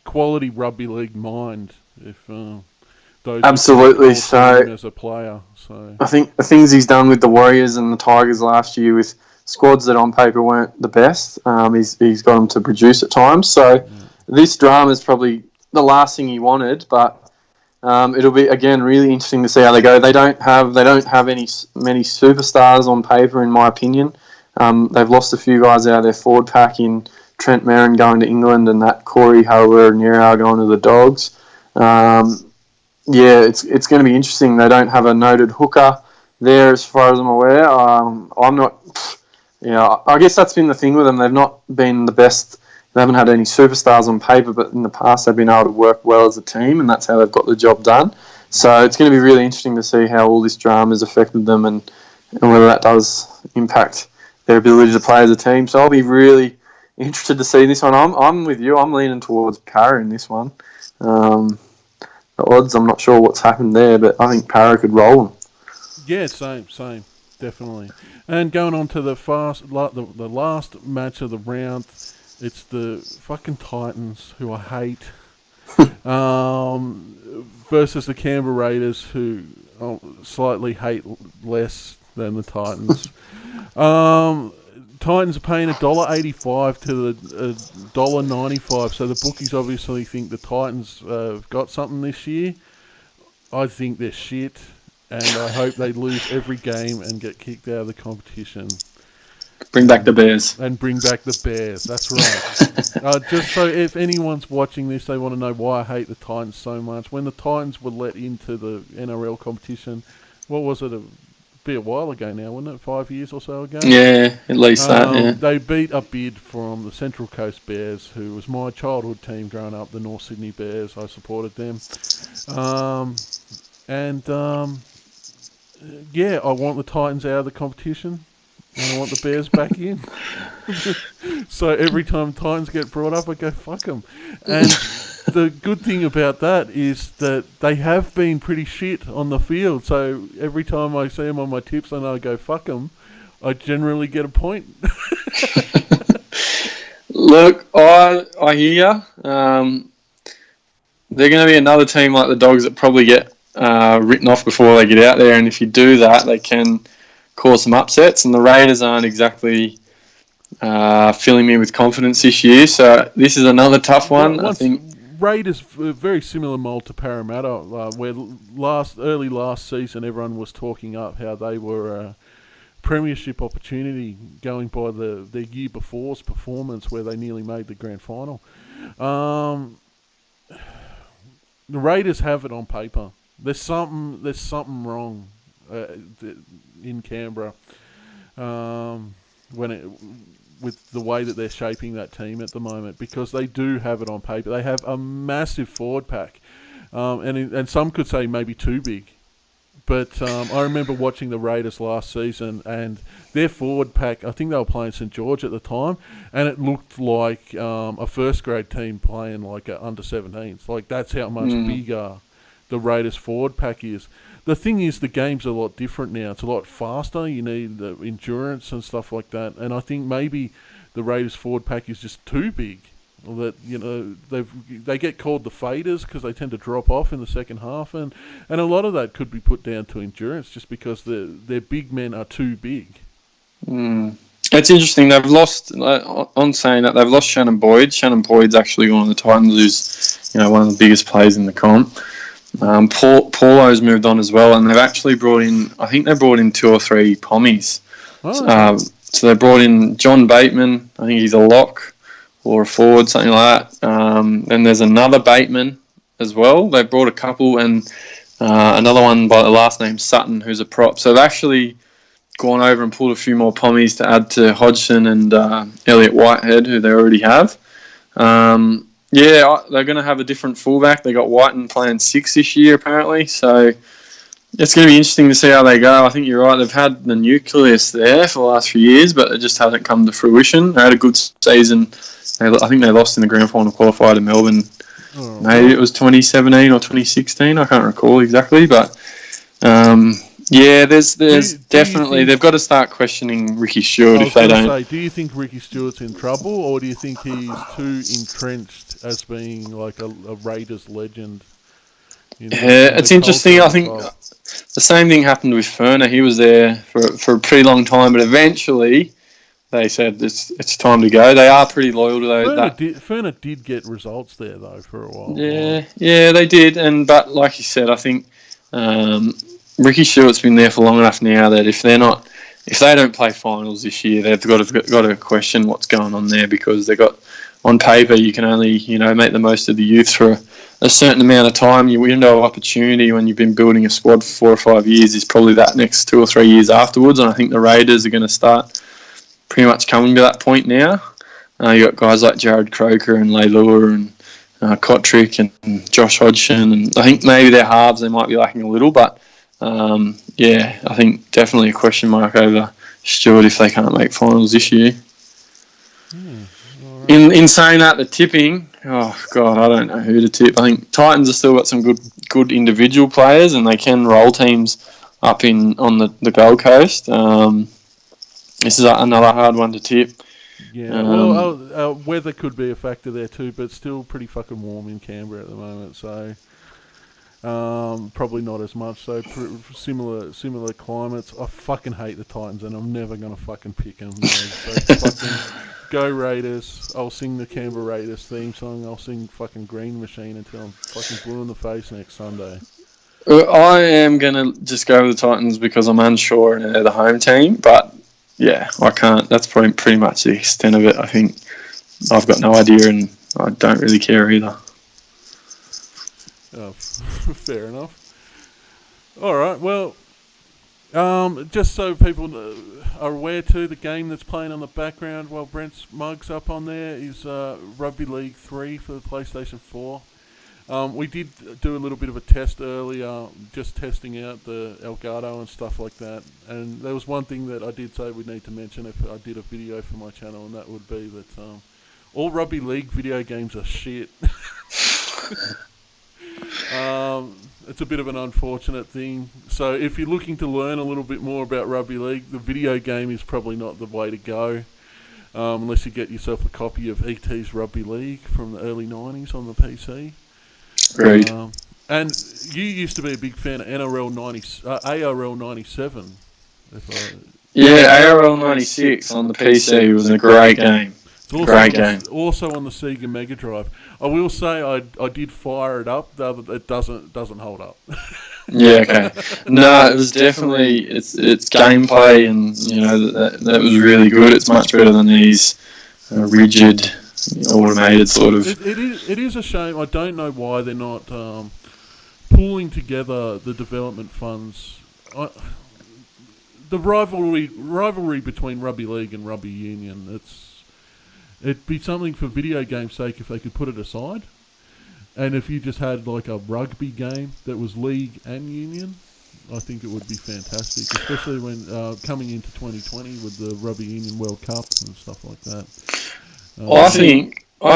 quality rugby league mind. If those absolutely so as a player, so I think the things he's done with the Warriors and the Tigers last year with squads that on paper weren't the best, he's got them to produce at times. So this drama is probably the last thing he wanted, but it'll be again really interesting to see how they go. They don't have many superstars on paper, in my opinion. They've lost a few guys out of their forward pack in Trent Merrin going to England and that Corey Hauer-Nierau going to the Dogs. It's going to be interesting. They don't have a noted hooker there, as far as I'm aware. I'm not. I guess that's been the thing with them. They've not been the best. They haven't had any superstars on paper, but in the past they've been able to work well as a team, and that's how they've got the job done. So it's going to be really interesting to see how all this drama has affected them and whether that does impact their ability to play as a team. So I'll be really interested to see this one. I'm with you. I'm leaning towards Parra in this one. The odds, I'm not sure what's happened there, but I think Parra could roll them. Yeah, same, definitely. And going on to the last match of the round, it's the fucking Titans, who I hate, versus the Canberra Raiders, who I slightly hate less than the Titans. Titans are paying $1.85 to the $1.95, so the bookies obviously think the Titans have got something this year. I think they're shit, and I hope they lose every game and get kicked out of the competition. Bring back the Bears. And bring back the Bears, that's right. Just so if anyone's watching this, they want to know why I hate the Titans so much. When the Titans were let into the NRL competition, what was it, be a while ago now, wasn't it? 5 years or so ago? Yeah, at least that, yeah. They beat a bid from the Central Coast Bears, who was my childhood team growing up, the North Sydney Bears. I supported them. Yeah, I want the Titans out of the competition, and I want the Bears back in. So every time Titans get brought up, I go, fuck them. And the good thing about that is that they have been pretty shit on the field. So every time I see them on my tips and I go, fuck them, I generally get a point. Look, I hear you. They're going to be another team like the Dogs that probably get written off before they get out there. And if you do that, they can cause some upsets. And the Raiders aren't exactly filling me with confidence this year. So this is another tough one. I think Raiders, very similar mould to Parramatta, where early last season everyone was talking up how they were a premiership opportunity going by the year before's performance where they nearly made the grand final. The Raiders have it on paper. There's something wrong in Canberra with the way that they're shaping that team at the moment, because they do have it on paper. They have a massive forward pack, and some could say maybe too big. But I remember watching the Raiders last season, and their forward pack, I think they were playing St George at the time, and it looked like a first grade team playing like a under 17s. Like, that's how much bigger the Raiders forward pack is. The thing is, the game's a lot different now. It's a lot faster. You need the endurance and stuff like that. And I think maybe the Raiders forward pack is just too big. That, you know, they get called the faders because they tend to drop off in the second half, and a lot of that could be put down to endurance, just because their big men are too big. It's interesting. They've lost, on saying that, they've lost Shannon Boyd. Shannon Boyd's actually one of the Titans who's, you know, one of the biggest players in the comp. Paulo's moved on as well, and they've actually brought in, I think they brought in 2 or 3 pommies. So they brought in John Bateman. I think he's a lock or a forward, something like that. Then there's another Bateman as well. They brought a couple, and another one by the last name Sutton, who's a prop. So they've actually gone over and pulled a few more pommies to add to Hodgson and Elliot Whitehead, who they already have. They're going to have a different fullback. They got Whiten playing 6 this year, apparently. So it's going to be interesting to see how they go. I think you're right. They've had the nucleus there for the last few years, but it just hasn't come to fruition. They had a good season. I think they lost in the grand final qualifier to Melbourne. Maybe it was 2017 or 2016. I can't recall exactly, but there's definitely they've got to start questioning Ricky Stewart if they don't. Do you think Ricky Stewart's in trouble, or do you think he's too entrenched as being like a Raiders legend? You know, it's interesting. I think the same thing happened with Ferner. He was there for a pretty long time, but eventually they said it's time to go. They are pretty loyal to those. Ferner did get results there though for a while. Yeah, they did. But like you said, I think Ricky Stewart's been there for long enough now that if they don't play finals this year, they've got to question what's going on there, because they've got, on paper, you can only, make the most of the youth for a certain amount of time. Your window of opportunity when you've been building a squad for 4 or 5 years is probably that next 2 or 3 years afterwards, and I think the Raiders are going to start pretty much coming to that point now. You got guys like Jared Croker and Leilua and Kotrick and Josh Hodgson, and I think maybe their halves they might be lacking a little, but I think definitely a question mark over Stewart if they can't make finals this year. Right. In saying that, the tipping, oh God, I don't know who to tip. I think Titans have still got some good individual players, and they can roll teams up on the Gold Coast. This is another hard one to tip. Yeah, weather could be a factor there too, but it's still pretty fucking warm in Canberra at the moment, so Probably not as much. So similar climates. I fucking hate the Titans, and I'm never gonna fucking pick them. So fucking go Raiders. I'll sing the Canberra Raiders theme song. I'll sing fucking Green Machine until I'm fucking blue in the face next Sunday. I am gonna just go with the Titans because I'm unsure and they're the home team. But yeah, I can't. That's probably pretty much the extent of it. I think I've got no idea, and I don't really care either. Oh, fair enough. All right, well, just so people are aware too, the game that's playing on the background while Brent's mug's up on there is Rugby League 3 for the PlayStation 4. We did do a little bit of a test earlier, just testing out the Elgato and stuff like that. And there was one thing that I did say we'd need to mention if I did a video for my channel, and that would be that all Rugby League video games are shit. It's a bit of an unfortunate thing. So if you're looking to learn a little bit more about Rugby League, the video game is probably not the way to go, unless you get yourself a copy of E.T.'s Rugby League from the early 90s on the PC. Great. And you used to be a big fan of ARL 97. Yeah, ARL 96 on the PC was a great game. Great game. Also on the Sega Mega Drive. I will say I did fire it up, though it doesn't hold up. Yeah, okay. No, it was definitely its gameplay, and that was really good. It's much better than these rigid, automated sort of. It is a shame. I don't know why they're not pulling together the development funds. The rivalry between Rugby League and Rugby Union. It'd be something for video game's sake if they could put it aside. And if you just had like a rugby game that was league and union, I think it would be fantastic, especially when coming into 2020 with the Rugby Union World Cup and stuff like that. I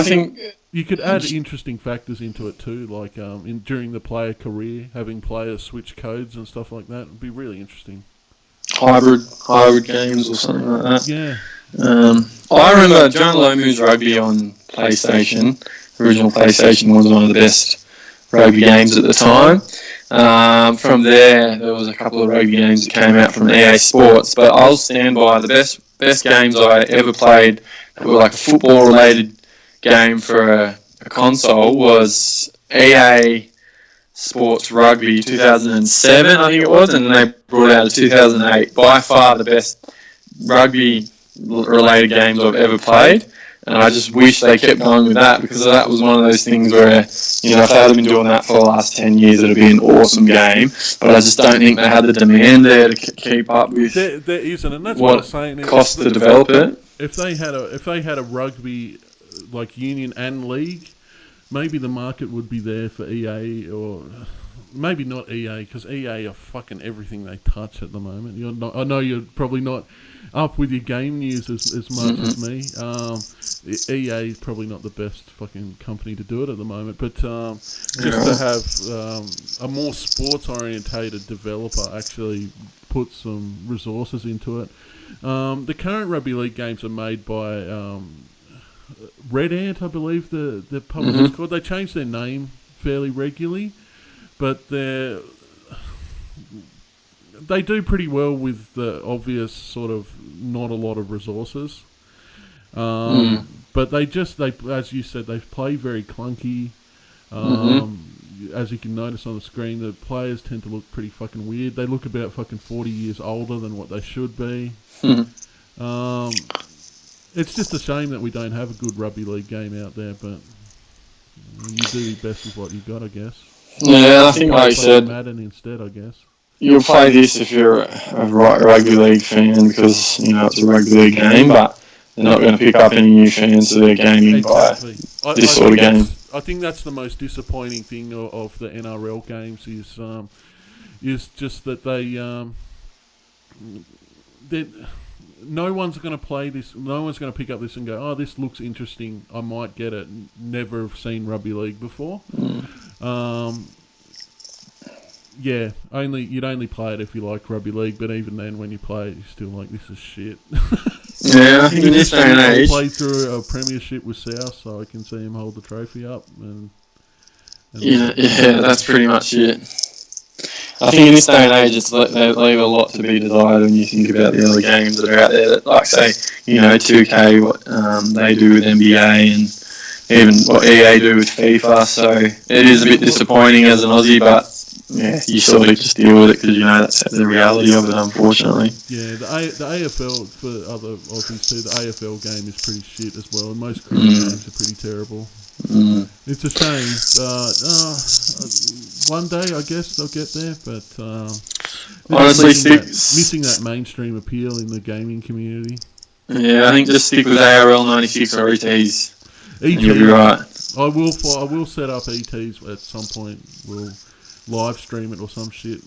think you could add interesting factors into it too, like during the player career, having players switch codes and stuff like that would be really interesting. Hybrid games or something like that. Yeah. I remember John Lomu's Rugby on PlayStation. The original PlayStation was one of the best rugby games at the time. From there was a couple of rugby games that came out from EA Sports, but I'll stand by the best games I ever played that were like a football-related game for a console was EA Sports Rugby 2007, I think it was, and then they brought out a 2008. By far the best rugby-related games I've ever played, and I just wish they kept going with that, because that was one of those things where, if they had been doing that for the last 10 years, it would be an awesome game, but I just don't think they had the demand there to keep up with there isn't, and that's what I'm saying. It cost to develop it. If they had a rugby like union and league, maybe the market would be there for EA, or maybe not EA, because EA are fucking everything they touch at the moment. I know you're probably not up with your game news as much as me. EA is probably not the best fucking company to do it at the moment, but just to have a more sports orientated developer actually put some resources into it. The current Rugby League games are made by Red Ant, I believe the publisher's called. They change their name fairly regularly, but they do pretty well with the obvious sort of not a lot of resources. But they as you said, they play very clunky. As you can notice on the screen, the players tend to look pretty fucking weird. They look about fucking 40 years older than what they should be. It's just a shame that we don't have a good Rugby League game out there, but you do your best with what you got, I guess. Yeah, I think, like you said, Madden instead, I guess. You'll play this if you're a Rugby League fan, because it's a Rugby League game, but they're not going to pick up any new fans to their gaming by this sort of game. I think that's the most disappointing thing of the NRL games is just that no one's going to play this. No one's going to pick up this and go, "Oh, this looks interesting. I might get it." Never have seen Rugby League before. Yeah, you'd only play it if you like Rugby League, but even then, when you play it, you're still like, "This is shit." Yeah, I think in this day and age, I played through a premiership with South, so I can see him hold the trophy up, and Yeah, that's pretty much it. I think in this day and age, they leave a lot to be desired when you think about the other games that are out there. That, like, say, 2K, what they do with NBA, and even what EA do with FIFA. So it is a bit disappointing as an Aussie, but yeah, you sort of just deal with it because that's the reality of it, unfortunately. Yeah, the AFL, for other Aussies too, the AFL game is pretty shit as well, and most cricket games are pretty terrible. It's a shame. One day, I guess they'll get there, but honestly, missing that mainstream appeal in the gaming community. Yeah, I think just stick with ARL 96 or ETs. ET, you'll be right. I will set up ETs at some point. We'll live stream it or some shit.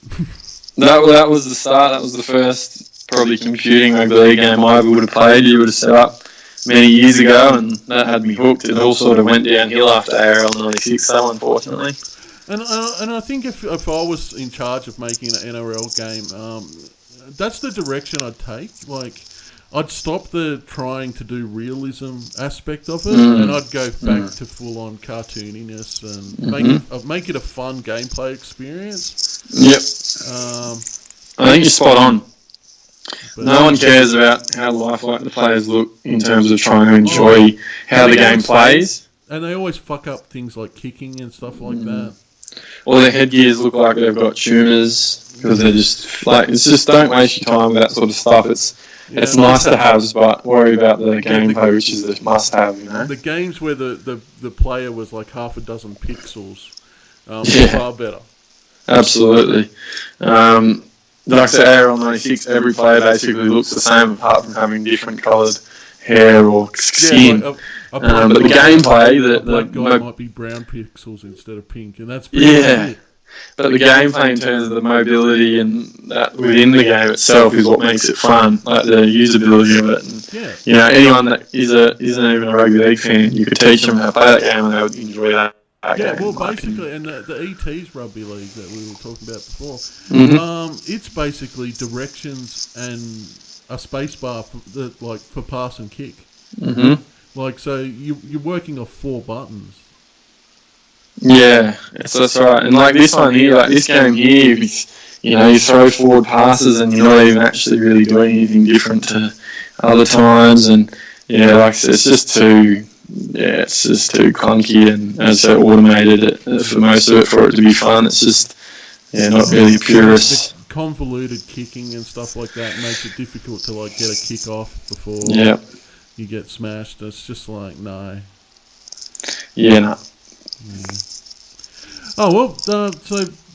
That was the start. That was the first probably computing rugby league game I ever would have played. You would have set up many years ago, and that had me hooked. It all sort of went downhill after ARL 96, so unfortunately. And I think if I was in charge of making an NRL game, that's the direction I'd take. Like, I'd stop the trying to do realism aspect of it, and I'd go back to full-on cartooniness and make it a fun gameplay experience. Yep. I think you're spot on. No one cares about how lifelike the players look in terms of trying to enjoy how the game plays. And they always fuck up things like kicking and stuff like that. Or their headgears look like they've got tumours because they're just like, it's just, don't waste your time with that sort of stuff. It's nice to have, but worry about the gameplay, which is the must-have. The games where the player was like half a dozen pixels, far better. Absolutely. Like I said, ARL 96, every player basically looks the same apart from having different coloured hair or skin. Yeah, but the gameplay, the guy might be brown pixels instead of pink, and that's pretty good. But the gameplay in terms of the mobility and that within the game itself is what makes it fun, like the usability of it. And, anyone that isn't even a rugby league fan, you could teach them how to play that game and they would enjoy that. Basically, and the ET's Rugby League that we were talking about before, it's basically directions and a space bar for pass and kick. Like, so you're working off 4 buttons. Yeah, that's right. And like this one here, like this game here, you throw forward passes and you're not even actually really doing anything different to other times. And it's just too clunky and so automated for most of it for it to be fun. It's just not really purist. Convoluted kicking and stuff like that makes it difficult to like get a kick off before you get smashed. It's just like no. Oh well,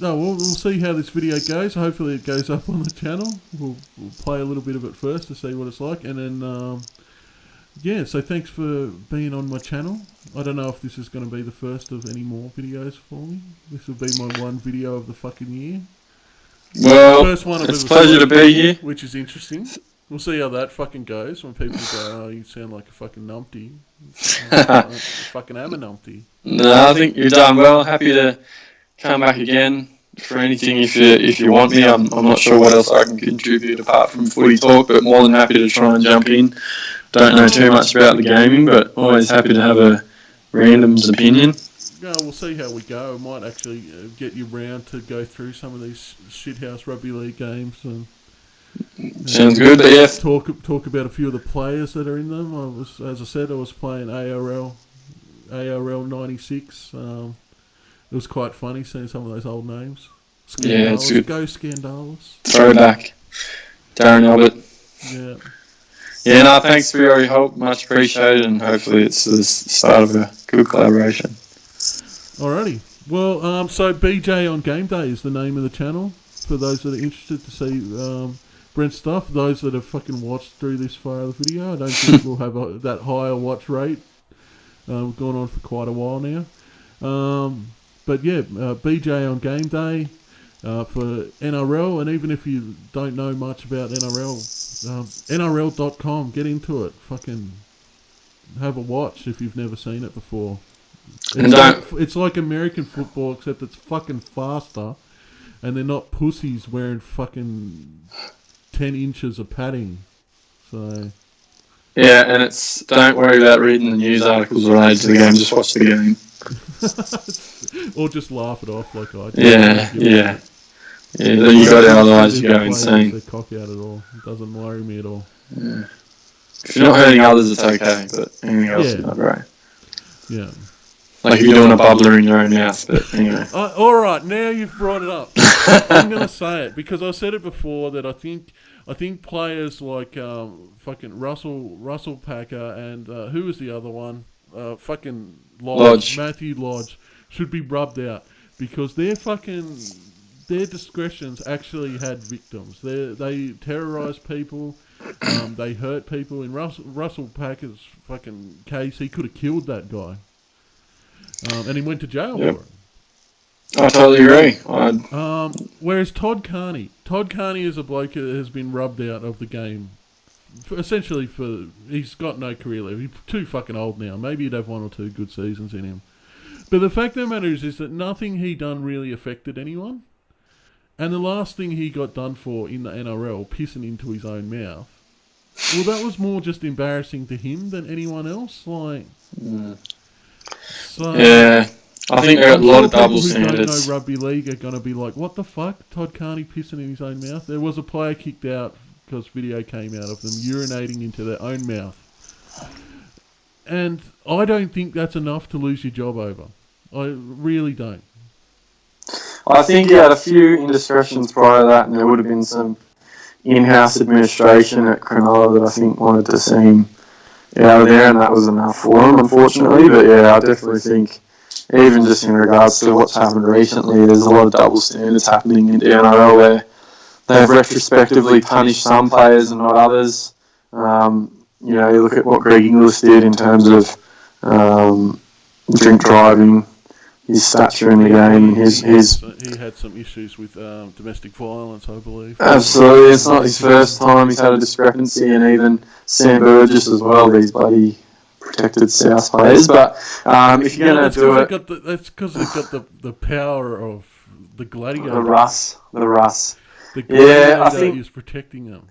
we'll see how this video goes. Hopefully it goes up on the channel. We'll play a little bit of it first to see what it's like, and then so thanks for being on my channel. I don't know if this is going to be the first of any more videos for me. This will be my one video of the fucking year. Well, first one it's a pleasure to be here. Which is interesting. We'll see how that fucking goes when people go, oh, you sound like a fucking numpty. Fucking am a numpty. No, I think you're done well. Happy to come back again for anything if you want me. I'm not sure what else I can contribute apart from footy talk, but more than happy to try and jump in. Don't know too much about the gaming, but always happy to have a random's opinion. Yeah, we'll see how we go. I might actually get you round to go through some of these shithouse rugby league games and sounds good. But yeah, talk about a few of the players that are in them. As I said, I was playing ARL 96. It was quite funny seeing some of those old names. Yeah, it's good. Go Scandalous. Throwback. Darren Albert. Yeah. Yeah, no, thanks for your help. Much appreciated, and hopefully it's the start of a good collaboration. Alrighty. Well, so BJ on Game Day is the name of the channel for those that are interested to see Brent's stuff. Those that have fucking watched through this far of the video, I don't think we'll have that higher watch rate. We've gone on for quite a while now. But yeah, BJ on Game Day for NRL, and even if you don't know much about NRL, NRL.com, get into it. Fucking have a watch if you've never seen it before. It's like American football, except it's fucking faster, and they're not pussies wearing fucking 10 inches of padding. So yeah, and don't worry about reading the news articles related to the game. Just watch the game. Or just laugh it off like I do. Yeah. Yeah, then you got our eyes, you go insane. Their cock out at all. It doesn't worry me at all. Yeah. If you're not hurting others, it's okay, but anything else is not great. Yeah. Like if you're doing a bubbler in your own mouth, but anyway. All right, now you've brought it up. I'm going to say it because I said it before that I think players like fucking Russell Packer and who was the other one? Fucking Lodge. Matthew Lodge should be rubbed out because their discretions actually had victims. They terrorised people. They hurt people. In Russell Packer's fucking case, he could have killed that guy. And he went to jail for it. I totally agree. Whereas Todd Carney is a bloke that has been rubbed out of the game. He's got no career left. He's too fucking old now. Maybe he'd have 1 or 2 good seasons in him. But the fact of the matter is that nothing he done really affected anyone. And the last thing he got done for in the NRL, pissing into his own mouth, well, that was more just embarrassing to him than anyone else. I think there are a lot of double standards. People who don't know rugby league are going to be like, what the fuck? Todd Carney pissing in his own mouth? There was a player kicked out because video came out of them urinating into their own mouth. And I don't think that's enough to lose your job over. I really don't. I think he had a few indiscretions prior to that, and there would have been some in-house administration at Cronulla that I think wanted to see him out of there, and that was enough for him, unfortunately. But yeah, I definitely think, even just in regards to what's happened recently, there's a lot of double standards happening in the NRL where they've retrospectively punished some players and not others. You look at what Greg Inglis did in terms of drink driving, his stature in the game. He had some issues with domestic violence, I believe. Absolutely, it's not his first time he's had a discrepancy, and even Sam Burgess as well, these bloody protected South players. But if you're going to do it... That's because they've got the power of the gladiator. The Russ. The gladiator I think is protecting them.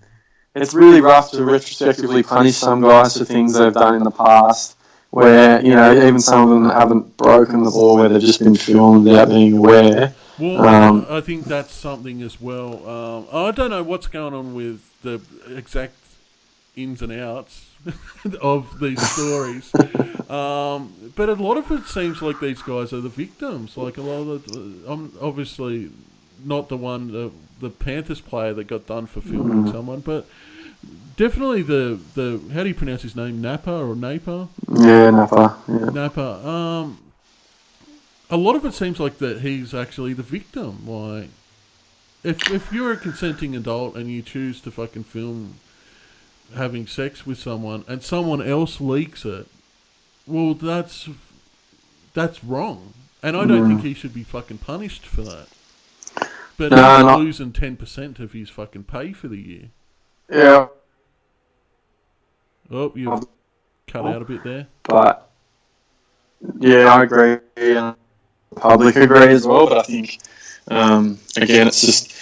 It's really rough to retrospectively punish some guys for things they've done in the past, where, even some of them haven't broken the law, where they've just been filmed without being aware. Well, I think that's something as well. I don't know what's going on with the exact ins and outs of these stories. But a lot of it seems like these guys are the victims. Like a lot of I'm obviously not the one, the Panthers player that got done for filming someone, but definitely the how do you pronounce his name? Napa or Napa? Yeah, Napa. Yeah. Napa. A lot of it seems like that he's actually the victim. Like, if you're a consenting adult and you choose to fucking film having sex with someone and someone else leaks it, well, that's wrong. And I don't think he should be fucking punished for that. But he's losing 10% of his fucking pay for the year. Yeah. Oh, you've cut out a bit there. But, yeah, I agree. And the public agree as well. But I think, again, it's just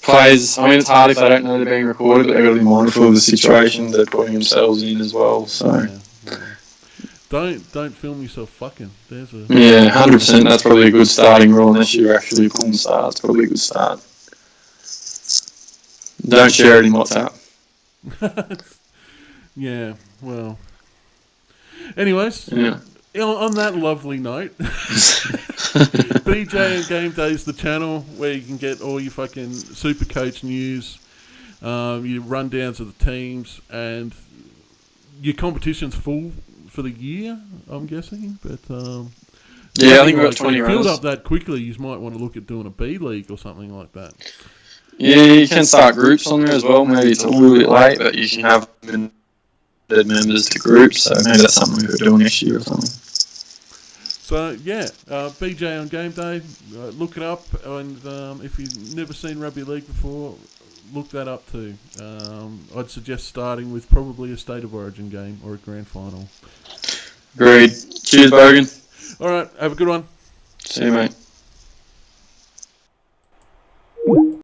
players. I mean, it's hard if they don't know they're being recorded, but they've got to be mindful of the situation they're putting themselves in as well. So. Yeah. Don't film yourself fucking. There's a 100%. That's probably a good starting rule. Unless you're actually pulling start, it's probably a good start. Don't share it in WhatsApp. Yeah. Well. Anyways. Yeah. On that lovely note, BJ and Game Day is the channel where you can get all your fucking Supercoach news, your rundowns of the teams, and your competition's full for the year, I'm guessing. But I think we've got 20 rounds. Filled up that quickly, you might want to look at doing a B League or something like that. Yeah, you can start groups on there as well. Maybe it's a little bit late, but you can have members to groups, so maybe that's something we're doing next year or something. So, yeah, BJ on Game Day, look it up, and if you've never seen Rugby League before, look that up too. I'd suggest starting with probably a State of Origin game or a Grand Final. Agreed. Cheers, Bogan. All right, have a good one. See you, mate.